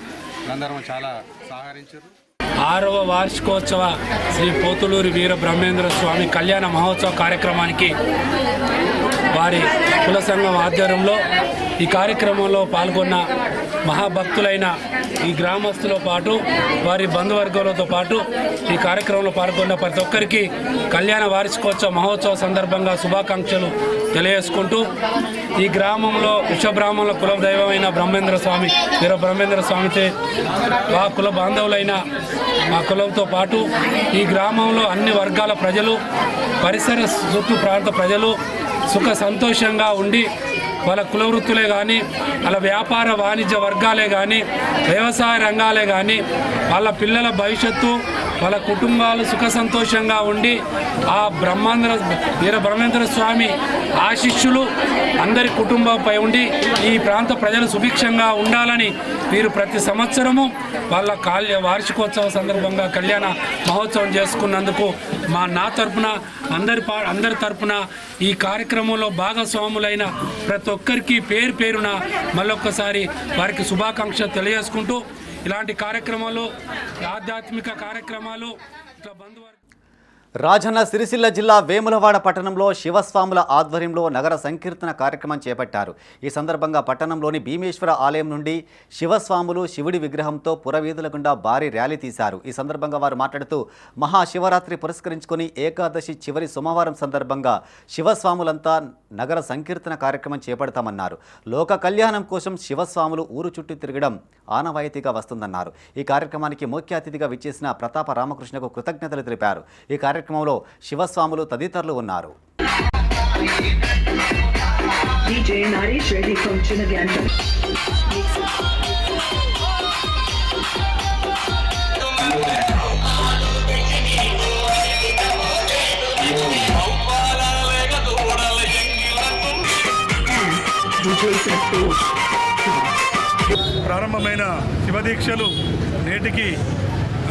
అందరూ చాలా సహకరించారు. 6వ వార్షికోత్సవ శ్రీ పోతులూరి వీరబ్రహ్మేంద్ర స్వామి కళ్యాణ మహోత్సవ కార్యక్రమానికి వారి కుల సంఘం ఆధ్వర్యంలో ఈ కార్యక్రమంలో పాల్గొన్న మహాభక్తులైన ఈ గ్రామస్తులతో పాటు వారి బంధువర్గాలతో పాటు ఈ కార్యక్రమంలో పాల్గొన్న ప్రతి ఒక్కరికి కళ్యాణ వార్షికోత్సవ మహోత్సవ సందర్భంగా శుభాకాంక్షలు తెలియజేసుకుంటూ ఈ గ్రామంలో విశ్వబ్రాహ్మణుల కుల దైవమైన వీరబ్రహ్మేంద్ర స్వామితో మా కుల బాంధవులైన మా కులంతో పాటు ఈ గ్రామంలో అన్ని వర్గాల ప్రజలు, పరిసర చుట్టూ ప్రాంత ప్రజలు సుఖ సంతోషంగా ఉండి వాళ్ళ కుల వృత్తులే కానీ, వాళ్ళ వ్యాపార వాణిజ్య వర్గాలే కానీ, వ్యవసాయ రంగాలే కానీ, వాళ్ళ పిల్లల భవిష్యత్తు వాళ్ళ కుటుంబాలు సుఖ సంతోషంగా ఉండి ఆ వీర బ్రహ్మేంద్ర స్వామి ఆశీస్సులు అందరి కుటుంబంపై ఉండి ఈ ప్రాంత ప్రజలు సుభిక్షంగా ఉండాలని వీరు ప్రతి సంవత్సరము వాళ్ళ వార్షికోత్సవ సందర్భంగా కళ్యాణ మహోత్సవం చేసుకున్నందుకు నా తరపున అందరి తరపున ఈ కార్యక్రమంలో భాగస్వాములైన ప్రతి ఒక్కరికి పేరున మళ్ళొక్కసారి వారికి శుభాకాంక్షలు తెలియజేసుకుంటూ ఇలాంటి కార్యక్రమాలు ఆధ్యాత్మిక కార్యక్రమాలు ఇట్లా బంధువర్గ రాజన్న సిరిసిల్ల జిల్లా వేములవాడ పట్టణంలో శివస్వాముల ఆధ్వర్యంలో నగర సంకీర్తన కార్యక్రమం చేపట్టారు. ఈ సందర్భంగా పట్టణంలోని భీమేశ్వర ఆలయం నుండి శివస్వాములు శివుడి విగ్రహంతో పురవీధుల గుండా భారీ ర్యాలీ తీశారు. ఈ సందర్భంగా వారు మాట్లాడుతూ మహాశివరాత్రి పురస్కరించుకొని ఏకాదశి చివరి సోమవారం సందర్భంగా శివస్వాములంతా నగర సంకీర్తన కార్యక్రమం చేపడతామన్నారు. లోక కళ్యాణం కోసం శివస్వాములు ఊరు చుట్టూ తిరగడం ఆనవాయితీగా వస్తుందన్నారు. ఈ కార్యక్రమానికి ముఖ్య అతిథిగా విచ్చేసిన ప్రతాప రామకృష్ణకు కృతజ్ఞతలు తెలిపారు. ఈ కార్యక్రమంలో శివస్వాములు తదితరులు ఉన్నారు. ప్రారంభమైన శివదీక్షలు నేటికి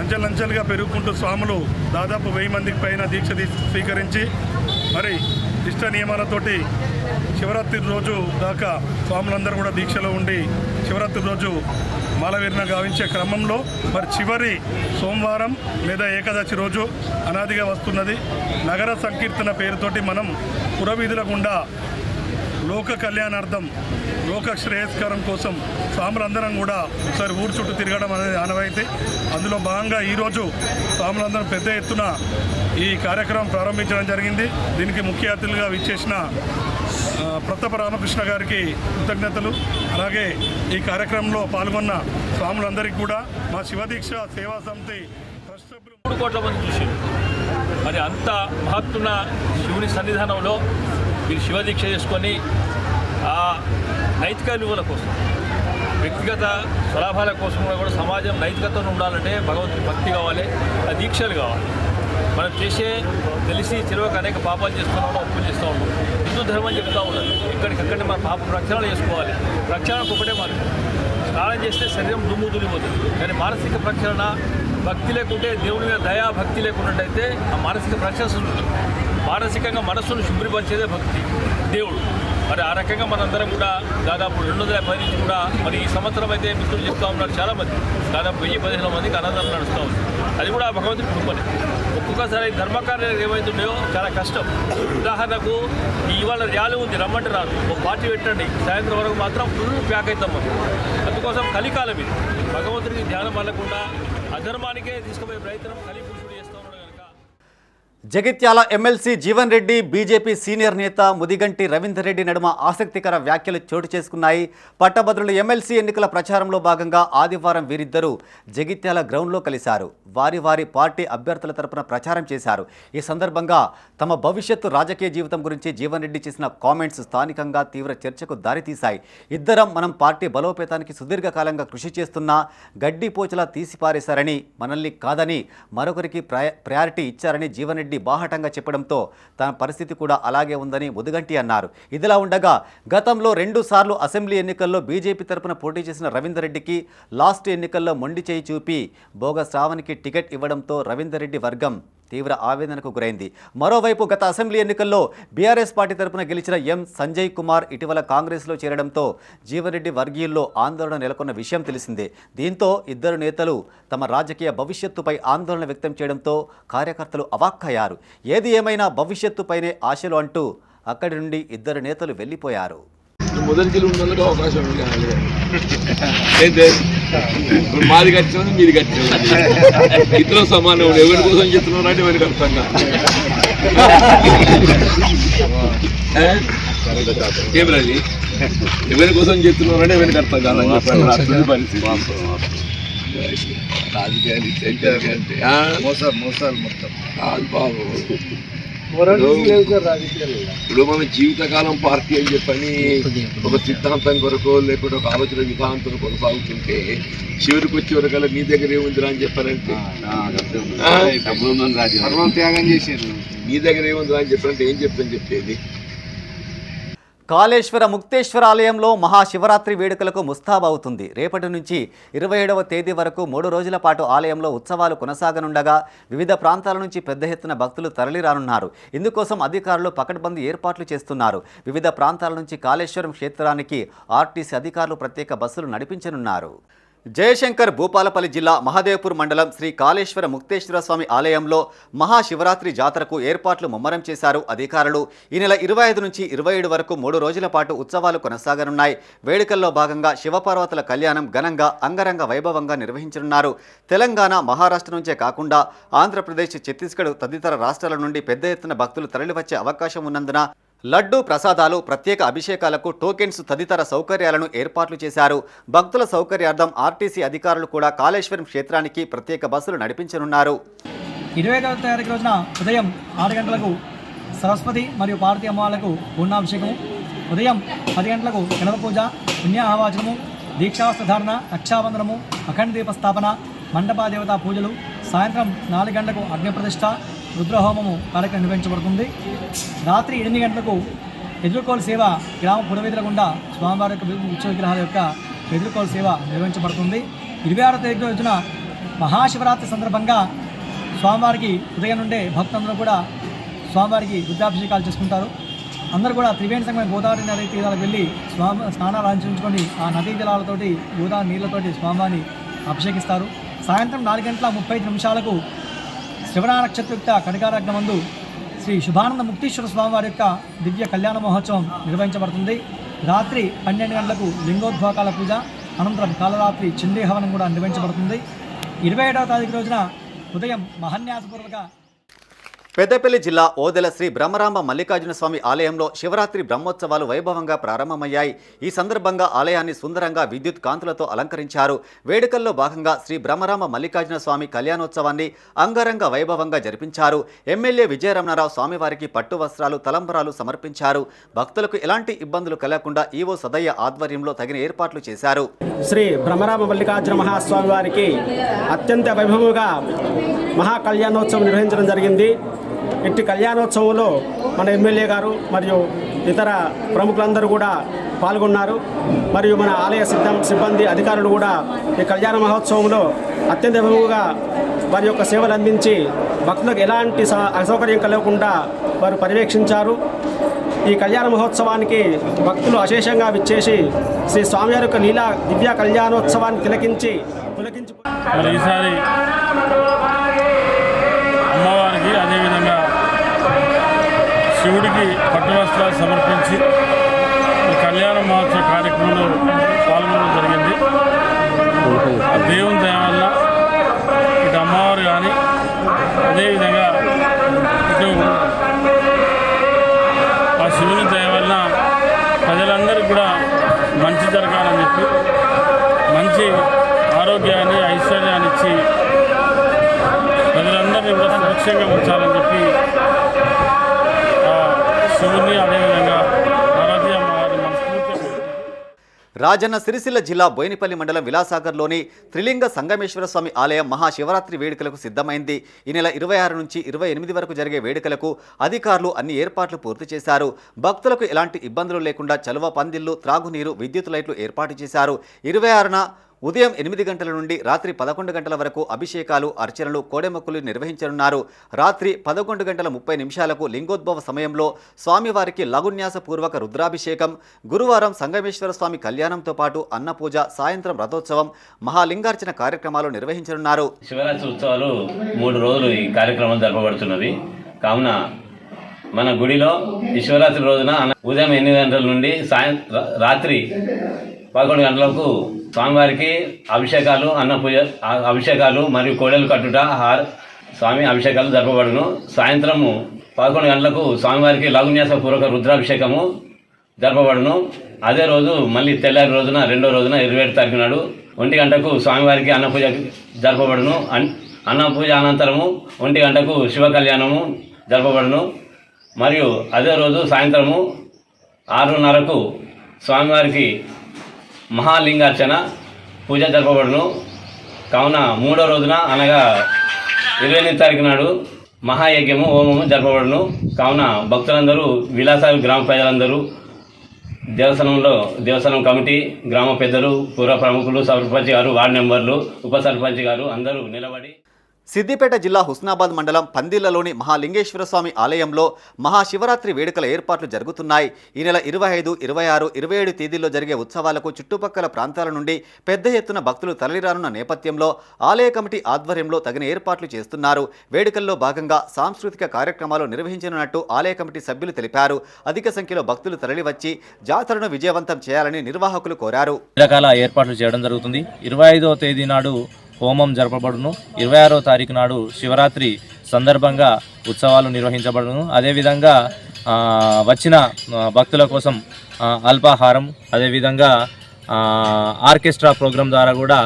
అంచెలంచెలుగా పెరుగుకుంటూ స్వాములు దాదాపు 1000 మందికి పైన దీక్ష స్వీకరించి మరి ఇష్ట నియమాలతోటి శివరాత్రి రోజు దాకా స్వాములందరూ కూడా దీక్షలో ఉండి శివరాత్రి రోజు మాలవీరణ గావించే క్రమంలో మరి చివరి సోమవారం లేదా ఏకాదశి రోజు అనాదిగా వస్తున్నది నగర సంకీర్తన పేరుతోటి మనం పురవీధుల గుండా లోక కళ్యాణార్థం లోక శ్రేయస్కరం కోసం స్వాములందరం కూడా ఒకసారి ఊరు చుట్టూ తిరగడం అనేది ఆనవాయితీ. అందులో భాగంగా ఈరోజు స్వాములందరం పెద్ద ఎత్తున ఈ కార్యక్రమం ప్రారంభించడం జరిగింది. దీనికి ముఖ్య అతిథులుగా విచ్చేసిన ప్రతాప రామకృష్ణ గారికి కృతజ్ఞతలు. అలాగే ఈ కార్యక్రమంలో పాల్గొన్న స్వాములందరికీ కూడా మా శివదీక్ష సేవా సమితి ట్రస్ట్ సభ్యులు 3 కోట్ల మంది చూసారు. మరి అంత మహత్తున్న శివుని సన్నిధానంలో మీరు శివదీక్ష చేసుకొని ఆ నైతిక విలువల కోసం వ్యక్తిగత స్వలాభాల కోసం కూడా సమాజం నైతికతను ఉండాలంటే భగవంతుని భక్తి కావాలి, ఆ దీక్షలు కావాలి. మనం చేసే తెలిసి తెలియక అనేక పాపాలు చేస్తున్నాం, అప్పులు చేస్తూ ఉన్నాం. హిందూ ధర్మం చెప్తూ ఉన్నది ఎక్కడికక్కడే మన పాప ప్రక్షాళన చేసుకోవాలి. ప్రక్షాళనకు ఒకటే మార్గం, స్నానం చేస్తే శరీరం దుమ్ము దులిపోతుంది. కానీ మానసిక ప్రక్షాళన భక్తి లేకుంటే దేవుని మీద దయా భక్తి లేకున్నట్టయితే ఆ మానసిక ప్రక్షాళన ఉంటుంది. మానసికంగా మనస్సును శుభ్రపరిచేదే భక్తి, దేవుడు. మరి ఆ రకంగా మనందరం కూడా దాదాపు 210 నుంచి కూడా మరి ఈ సంవత్సరం అయితే మిత్రులు చెప్తా ఉన్నారు చాలామంది, దాదాపు 1000-1500 మందికి అన్నదానం నడుస్తూ ఉంది. అది కూడా భగవంతుడి కృపనే. ఒక్కొక్కసారి ధర్మకార్యాలు ఏమైతుండేవో చాలా కష్టం. ఉదాహరణకు ఇవాళ ర్యాలీ ఉంది, రమ్మంటే రాదు, ఒక పార్టీ పెట్టండి, సాయంత్రం వరకు మాత్రం ఫుల్ ప్యాక్ అవుతాం. అందుకోసం కలికాలం ఇది. భగవంతుడికి ధ్యానం వల్లకుండా అధర్మానికే తీసుకుపోయే ప్రయత్నం కలిపురుషుడు చేస్తూ ఉన్నాడు. Jagtial MLC Jeevan Reddy BJP senior నేత ముదిగంటి రవీందర్ రెడ్డి నడుమ ఆసక్తికర వ్యాఖ్యలు చోటు చేసుకున్నాయి. పట్టభద్రుల ఎమ్మెల్సీ ఎన్నికల ప్రచారంలో భాగంగా ఆదివారం వీరిద్దరూ జగిత్యాల గ్రౌండ్లో కలిశారు. వారి పార్టీ అభ్యర్థుల తరపున ప్రచారం చేశారు. ఈ సందర్భంగా తమ భవిష్యత్తు రాజకీయ జీవితం గురించి జీవన్ రెడ్డి చేసిన కామెంట్స్ స్థానికంగా తీవ్ర చర్చకు దారితీశాయి. ఇద్దరం మనం పార్టీ బలోపేతానికి సుదీర్ఘకాలంగా కృషి చేస్తున్నా గడ్డి పోచలా తీసిపారేశారని, మనల్ని కాదని మరొకరికి ప్రయారిటీ ఇచ్చారని జీవన్ రెడ్డి బాహటంగా చెప్పడంతో తన పరిస్థితి కూడా అలాగే ఉందని ముదిగంటి అన్నారు. ఇదిలా ఉండగా గతంలో 2 సార్లు అసెంబ్లీ ఎన్నికల్లో బీజేపీ తరపున పోటీ చేసిన రవీందర్ రెడ్డికి లాస్ట్ ఎన్నికల్లో మొండి చేయి చూపి బోగస్ శ్రావణ్కి టికెట్ ఇవ్వడంతో రవీందర్ రెడ్డి వర్గం తీవ్ర ఆవేదనకు గురైంది. మరోవైపు గత అసెంబ్లీ ఎన్నికల్లో బీఆర్ఎస్ పార్టీ తరపున గెలిచిన ఎం సంజయ్ కుమార్ ఇటీవల కాంగ్రెస్లో చేరడంతో జీవన్రెడ్డి వర్గీయుల్లో ఆందోళన నెలకొన్న విషయం తెలిసిందే. దీంతో ఇద్దరు నేతలు తమ రాజకీయ భవిష్యత్తుపై ఆందోళన వ్యక్తం చేయడంతో కార్యకర్తలు అవాక్కయ్యారు. ఏది ఏమైనా భవిష్యత్తుపైనే ఆశలు అంటూ అక్కడి నుండి ఇద్దరు నేతలు వెళ్ళిపోయారు. మొదటి జిల్లా ఉన్నందుకు అవకాశం మాది కట్టినది మీది కట్టినది ఇద్దరు సమానం. ఎవరి కోసం చెప్తున్నారు అంటే ఎవరికి అర్థం కాదు. ఏమరాది ఎవరి కోసం చెప్తున్నారంటే ఎవరికి అర్థం కాదని చెప్పండి. పరిస్థితి రాజకీయాలు మోసాలు మొత్తం బాబు ఇప్పుడు మన జీవితకాలం పార్టీ అని చెప్పని ఒక సిద్ధాంతం కొరకు లేకుంటే ఒక ఆలోచన విధానంతో కొనసాగుతుంటే చివరికి వచ్చే వరకల్లా నీ దగ్గర ఏముందిరా అని చెప్పారంటే త్యాగం చేశారు, నీ దగ్గర ఏముందిరా అని చెప్పారంటే ఏం చెప్తాను చెప్పేది. కాళేశ్వర ముక్తేశ్వర ఆలయంలో మహాశివరాత్రి వేడుకలకు ముస్తాబవుతుంది. రేపటి నుంచి 27వ తేదీ వరకు 3 రోజుల పాటు ఆలయంలో ఉత్సవాలు కొనసాగనుండగా వివిధ ప్రాంతాల నుంచి పెద్ద ఎత్తున భక్తులు తరలిరానున్నారు. ఇందుకోసం అధికారులు పకడ్బందీ ఏర్పాట్లు చేస్తున్నారు. వివిధ ప్రాంతాల నుంచి కాళేశ్వరం క్షేత్రానికి ఆర్టీసీ అధికారులు ప్రత్యేక బస్సులు నడిపించనున్నారు. జయశంకర్ భూపాలపల్లి జిల్లా మహదేవ్పూర్ మండలం శ్రీ కాళేశ్వర ముక్తేశ్వర స్వామి ఆలయంలో మహాశివరాత్రి జాతరకు ఏర్పాట్లు ముమ్మరం చేశారు అధికారులు. ఈ నెల 25 నుంచి 27 వరకు 3 రోజుల పాటు ఉత్సవాలు కొనసాగనున్నాయి. వేడుకల్లో భాగంగా శివపార్వతుల కళ్యాణం ఘనంగా అంగరంగ వైభవంగా నిర్వహించనున్నారు. తెలంగాణ, మహారాష్ట్ర నుంచే కాకుండా ఆంధ్రప్రదేశ్, ఛత్తీస్గఢ్ తదితర రాష్ట్రాల నుండి పెద్ద ఎత్తున భక్తులు తరలివచ్చే అవకాశం ఉన్నందున లడ్డూ ప్రసాదాలు, ప్రత్యేక అభిషేకాలకు టోకెన్స్ తదితర సౌకర్యాలను ఏర్పాట్లు చేశారు. భక్తుల సౌకర్యార్థం ఆర్టీసీ అధికారులు కూడా కాళేశ్వరం క్షేత్రానికి ప్రత్యేక బస్సులు నడిపించనున్నారు. 25వ తారీఖు రోజున ఉదయం 6 గంటలకు సరస్వతి మరియు పార్వతీ అమ్మవార్లకు పూర్ణాభిషేకము, ఉదయం 10 గంటలకు గణప పూజ, పుణ్యాహవాచనము, దీక్షావస్త్రధారణ, రక్షాబంధనము, అఖండ దీపస్థాపన, మండపాదేవతా పూజలు, సాయంత్రం 4 గంటలకు అగ్నిప్రతిష్ఠ, రుద్రహోమము కార్యక్రమం నిర్వహించబడుతుంది. రాత్రి 8 గంటలకు ఎదుర్కోలు సేవ గ్రామ పురవీధుల గుండా స్వామివారి యొక్క ఉత్సవ విగ్రహాల యొక్క ఎదుర్కోలు సేవ నిర్వహించబడుతుంది. 26వ తేదీ రోజున మహాశివరాత్రి సందర్భంగా స్వామివారికి ఉదయం నుండే భక్తులందరూ కూడా స్వామివారికి రుద్రాభిషేకాలు చేసుకుంటారు. అందరూ కూడా త్రివేణి సంగమైన గోదావరి నదీ తీరాలకు వెళ్ళి స్నానాలు ఆచరించుకొని ఆ నదీ జలాలతోటి గోదావరి నీళ్లతోటి స్వామివారిని అభిషేకిస్తారు. సాయంత్రం 4:35 శ్రవణ నక్షత్రయుక్త కనకారాగ్నమందు శ్రీ శుభానంద ముక్తీశ్వర స్వామివారి యొక్క దివ్య కళ్యాణ మహోత్సవం నిర్వహించబడుతుంది. రాత్రి 12 గంటలకు లింగోద్భోకాల పూజ, అనంతరం కాలరాత్రి చండీ హవనం కూడా నిర్వహించబడుతుంది. 27వ తారీఖు రోజున ఉదయం మహాన్యాసపూర్వక పెద్దపల్లి జిల్లా ఓదెల శ్రీ బ్రహ్మరాంబ మల్లికార్జున స్వామి ఆలయంలో శివరాత్రి బ్రహ్మోత్సవాలు వైభవంగా ప్రారంభమయ్యాయి. ఈ సందర్భంగా ఆలయాన్ని సుందరంగా విద్యుత్ కాంతులతో అలంకరించారు. వేడుకల్లో భాగంగా శ్రీ బ్రహ్మరాంబ మల్లికార్జున స్వామి కళ్యాణోత్సవాన్ని అంగరంగ వైభవంగా జరిపించారు. ఎమ్మెల్యే విజయరమణారావు స్వామివారికి పట్టు వస్త్రాలు, తలంబరాలు సమర్పించారు. భక్తులకు ఎలాంటి ఇబ్బందులు కలగకుండా ఈవో సదయ్య ఆధ్వర్యంలో తగిన ఏర్పాట్లు చేశారు. శ్రీ బ్రహ్మరాంబ మల్లికార్జున మహాస్వామి వారికి అత్యంత వైభవంగా మహాకళ్యాణోత్సవం నిర్వహించడం జరిగింది. ఇట్టి కళ్యాణోత్సవంలో మన ఎమ్మెల్యే గారు మరియు ఇతర ప్రముఖులందరూ కూడా పాల్గొన్నారు. మరియు మన ఆలయ సిబ్బంది అధికారులు కూడా ఈ కళ్యాణ మహోత్సవంలో అత్యంత వైభవంగా వారి యొక్క సేవలు అందించి భక్తులకు ఎలాంటి అసౌకర్యం కలగకుండా వారు పర్యవేక్షించారు. ఈ కళ్యాణ మహోత్సవానికి భక్తులు అశేషంగా విచ్చేసి శ్రీ స్వామివారి యొక్క లీలా దివ్య కళ్యాణోత్సవాన్ని తిలకించి ఈసారి అమ్మవారికి అదేవిధంగా శివుడికి పట్టు వస్త్రాలు సమర్పించి ఈ కళ్యాణ మహోత్సవ కార్యక్రమంలో పాల్గొనడం జరిగింది. ఆ దేవుని దయ వల్ల ఇటు అమ్మవారు కానీ అదేవిధంగా ఇటు ఆ శివుని దయ వల్ల ప్రజలందరికీ కూడా మంచి జరగాలని చెప్పి మంచి ఆరోగ్యాన్ని, ఐశ్వర్యాన్ని ఇచ్చి ప్రజలందరినీ కూడా సురక్షంగా ఉంచాలని చెప్పి శివుని అదేవిధంగా ఆరాధ్య అమ్మవారిని మనస్ఫూర్తిగా. రాజన్న సిరిసిల్ల జిల్లా బోయినపల్లి మండలం విలాసాగర్లోని త్రిలింగ సంగమేశ్వర స్వామి ఆలయం మహాశివరాత్రి వేడుకలకు సిద్ధమైంది. ఈ నెల 26 నుంచి 28 వరకు జరిగే వేడుకలకు అధికారులు అన్ని ఏర్పాట్లు పూర్తి చేశారు. భక్తులకు ఎలాంటి ఇబ్బందులు లేకుండా చలువ పందిళ్లు, త్రాగునీరు, విద్యుత్ లైట్లు ఏర్పాటు చేశారు. 26న ఉదయం 8 గంటల నుండి రాత్రి 11 గంటల వరకు అభిషేకాలు, అర్చనలు, కోడెమొక్కులు నిర్వహించనున్నారు. రాత్రి 11:30 లింగోద్భవ సమయంలో స్వామివారికి లఘున్యాసపూర్వక రుద్రాభిషేకం, గురువారం సంగమేశ్వర స్వామి కళ్యాణంతో పాటు అన్నపూజ, సాయంత్రం రథోత్సవం, మహాలింగార్చన కార్యక్రమాలు నిర్వహించనున్నారు. శివరాత్రి ఉత్సవాలు 3 రోజులు ఈ కార్యక్రమం జరపబడుతున్నది. కావున మన గుడిలో ఈ శివరాత్రి రోజున ఉదయం 8 గంటల నుండి రాత్రి 11 గంటలకు స్వామివారికి అభిషేకాలు, అభిషేకాలు మరియు కోడెలు కట్టుట, స్వామి అభిషేకాలు జరపబడును. సాయంత్రము 11 గంటలకు స్వామివారికి లఘున్యాసపూర్వక రుద్రాభిషేకము జరపబడును. అదే రోజు మళ్ళీ తెల్లారి రోజున 2వ రోజున 27 తారీఖు నాడు 1 గంటకు స్వామివారికి అన్నపూజ జరపబడును. అన్నపూజ అనంతరము 1 గంటకు శివ కళ్యాణము జరపబడును. మరియు అదే రోజు సాయంత్రము 6:30కు స్వామివారికి మహాలింగార్చన పూజ జరపబడును. కావున 3వ రోజున అనగా 28వ తారీఖు నాడు మహాయజ్ఞము హోమము జరపబడును. కావున భక్తులందరూ విలాసాలు గ్రామ ప్రజలందరూ దేవస్థానం కమిటీ, గ్రామ పెద్దలు, పూర్వ ప్రముఖులు, సర్పంచ్ గారు, వార్డు మెంబర్లు, ఉప సర్పంచ్ గారు అందరూ నిలబడి సిద్దిపేట జిల్లా హుస్నాబాద్ మండలం పందిళ్లలోని మహాలింగేశ్వర స్వామి ఆలయంలో మహాశివరాత్రి వేడుకల ఏర్పాట్లు జరుగుతున్నాయి. ఈ నెల 25, 26, 27 తేదీల్లో జరిగే ఉత్సవాలకు చుట్టుపక్కల ప్రాంతాల నుండి పెద్ద ఎత్తున భక్తులు తరలిరానున్న నేపథ్యంలో ఆలయ కమిటీ ఆధ్వర్యంలో తగిన ఏర్పాట్లు చేస్తున్నారు. వేడుకల్లో భాగంగా సాంస్కృతిక కార్యక్రమాలు నిర్వహించనున్నట్టు ఆలయ కమిటీ సభ్యులు తెలిపారు. అధిక సంఖ్యలో భక్తులు తరలివచ్చి జాతరను విజయవంతం చేయాలని నిర్వాహకులు కోరారు. రకాల ఏర్పాట్లు చేయడం జరుగుతుంది. 25వ తేదీ నాడు హోమం జరపబడును. 26వ తారీఖు నాడు శివరాత్రి సందర్భంగా ఉత్సవాలు నిర్వహించబడును. అదేవిధంగా వచ్చిన భక్తుల కోసం అల్పాహారం, అదేవిధంగా ఆర్కెస్ట్రా ప్రోగ్రాం ద్వారా కూడా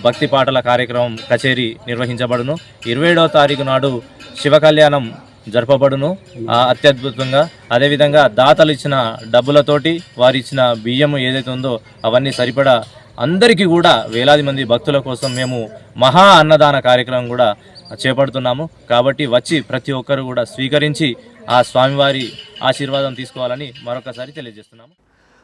భక్తి పాటల కార్యక్రమం కచేరీ నిర్వహించబడును. 27వ తారీఖు నాడు శివ కళ్యాణం జరపబడును అత్యద్భుతంగా. అదేవిధంగా దాతలు ఇచ్చిన డబ్బులతోటి వారు ఇచ్చిన బియ్యం ఏదైతే ఉందో అవన్నీ సరిపడా అందరికీ కూడా వేలాది మంది భక్తుల కోసం మేము మహా అన్నదాన కార్యక్రమం కూడా చేపడుతున్నాము. కాబట్టి వచ్చి ప్రతి ఒక్కరు కూడా స్వీకరించి ఆ స్వామివారి ఆశీర్వాదం తీసుకోవాలని మరొకసారి తెలియజేస్తున్నాము.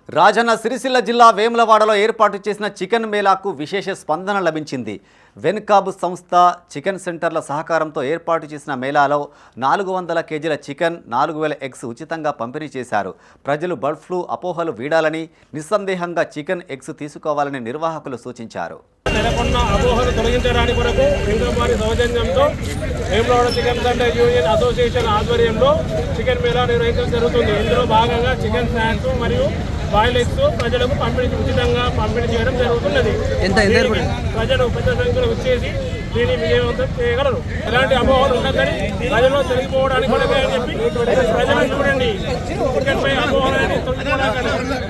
రాజన్న సిరిసిల్ల జిల్లా వేములవాడలో ఏర్పాటు చేసిన చికెన్ మేళాకు విశేష స్పందన లభించింది. వెన్కాబ్ సంస్థ, చికెన్ సెంటర్ల సహకారంతో ఏర్పాటు చేసిన మేళాలో 400 కేజీల చికెన్, 4000 ఎగ్స్ ఉచితంగా పంపిణీ చేశారు. ప్రజలు బర్డ్ ఫ్లూ అపోహలు వీడాలని, నిస్సందేహంగా చికెన్, ఎగ్స్ తీసుకోవాలని నిర్వాహకులు సూచించారు. నెలకొన్న అపోహలు తొలగించడానికి కొరకు వెంకటవారి సౌజన్యంతో Vemulawada chicken centre union association ఆధ్వర్యంలో చికెన్ మేళా నిర్వహించడం జరుగుతుంది. ఇందులో భాగంగా చికెన్ స్నాక్స్ మరియు బాయిల్ ఎగ్స్ ప్రజలకు ఉచితంగా పంపిణీ చేయడం జరుగుతున్నది. ప్రజలు పెద్ద సంఖ్యలో వచ్చేసి దీన్ని విజయవంతం చేయగలరు. ఎలాంటి అపోహలు ఉండదని ప్రజలు తొలగిపోవడానికి కూడా చెప్పి ప్రజలు చూడండి, చికెన్పై అపోహలని తొలగిపోవడానికి.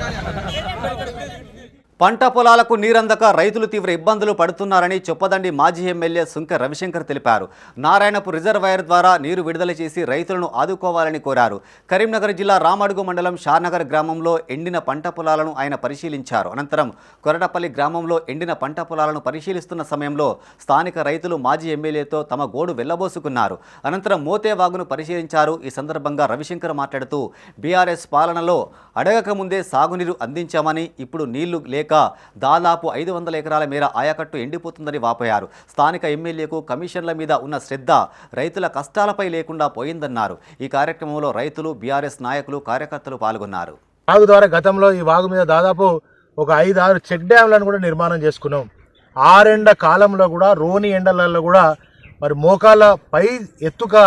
పంట పొలాలకు నీరందక రైతులు తీవ్ర ఇబ్బందులు పడుతున్నారని చొప్పదండి మాజీ ఎమ్మెల్యే సుంక రవిశంకర్ తెలిపారు. నారాయణపు రిజర్వాయర్ ద్వారా నీరు విడుదల చేసి రైతులను ఆదుకోవాలని కోరారు. కరీంనగర్ జిల్లా రామడుగు మండలం షానగర్ గ్రామంలో ఎండిన పంట పొలాలను ఆయన పరిశీలించారు. అనంతరం కొరటపల్లి గ్రామంలో ఎండిన పంట పొలాలను పరిశీలిస్తున్న సమయంలో స్థానిక రైతులు మాజీ ఎమ్మెల్యేతో తమ గోడు వెళ్లబోసుకున్నారు. అనంతరం మోతేవాగును పరిశీలించారు. ఈ సందర్భంగా రవిశంకర్ మాట్లాడుతూ బీఆర్ఎస్ పాలనలో అడగక ముందే సాగునీరు అందించామని, ఇప్పుడు నీళ్లు లేక దాదాపు 500 ఎకరాల మేర ఆయకట్టు ఎండిపోతుందని వాపోయారు. స్థానిక ఎమ్మెల్యేకు కమిషన్ల మీద ఉన్న శ్రద్ధ రైతుల కష్టాలపై లేకుండా పోయిందన్నారు. ఈ కార్యక్రమంలో రైతులు, బీఆర్ఎస్ నాయకులు, కార్యకర్తలు పాల్గొన్నారు. వాగు ద్వారా గతంలో ఈ వాగు మీద దాదాపు ఒక 5-6 చెక్ డ్యాంలను కూడా నిర్మాణం చేసుకున్నాం. ఆరెండ కాలంలో కూడా, రోని ఎండలలో కూడా మరి మోకాళ్ళ పై ఎత్తుగా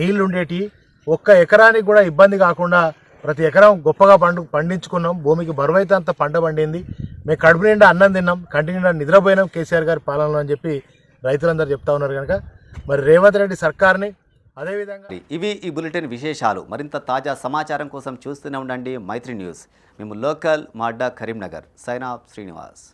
నీళ్లు ఉండేటి. ఒక్క ఎకరానికి కూడా ఇబ్బంది కాకుండా ప్రతి ఎకరం గొప్పగా పండించుకున్నాం. భూమికి బరువైతే అంత పంట పండింది. మేము కడుపు నిండా అన్నం తిన్నాం, కంటి నిండా నిద్రపోయినాం కేసీఆర్ గారి పాలనలో అని చెప్పి రైతులందరూ చెప్తా ఉన్నారు. కనుక మరి రేవంత్ రెడ్డి సర్కార్ని అదేవిధంగా ఇవి ఈ బులెటిన్ విశేషాలు. మరింత తాజా సమాచారం కోసం చూస్తూనే ఉండండి మైత్రి న్యూస్. మేము లోకల్, మాడ్డా, కరీంనగర్. Sign off Srinivas.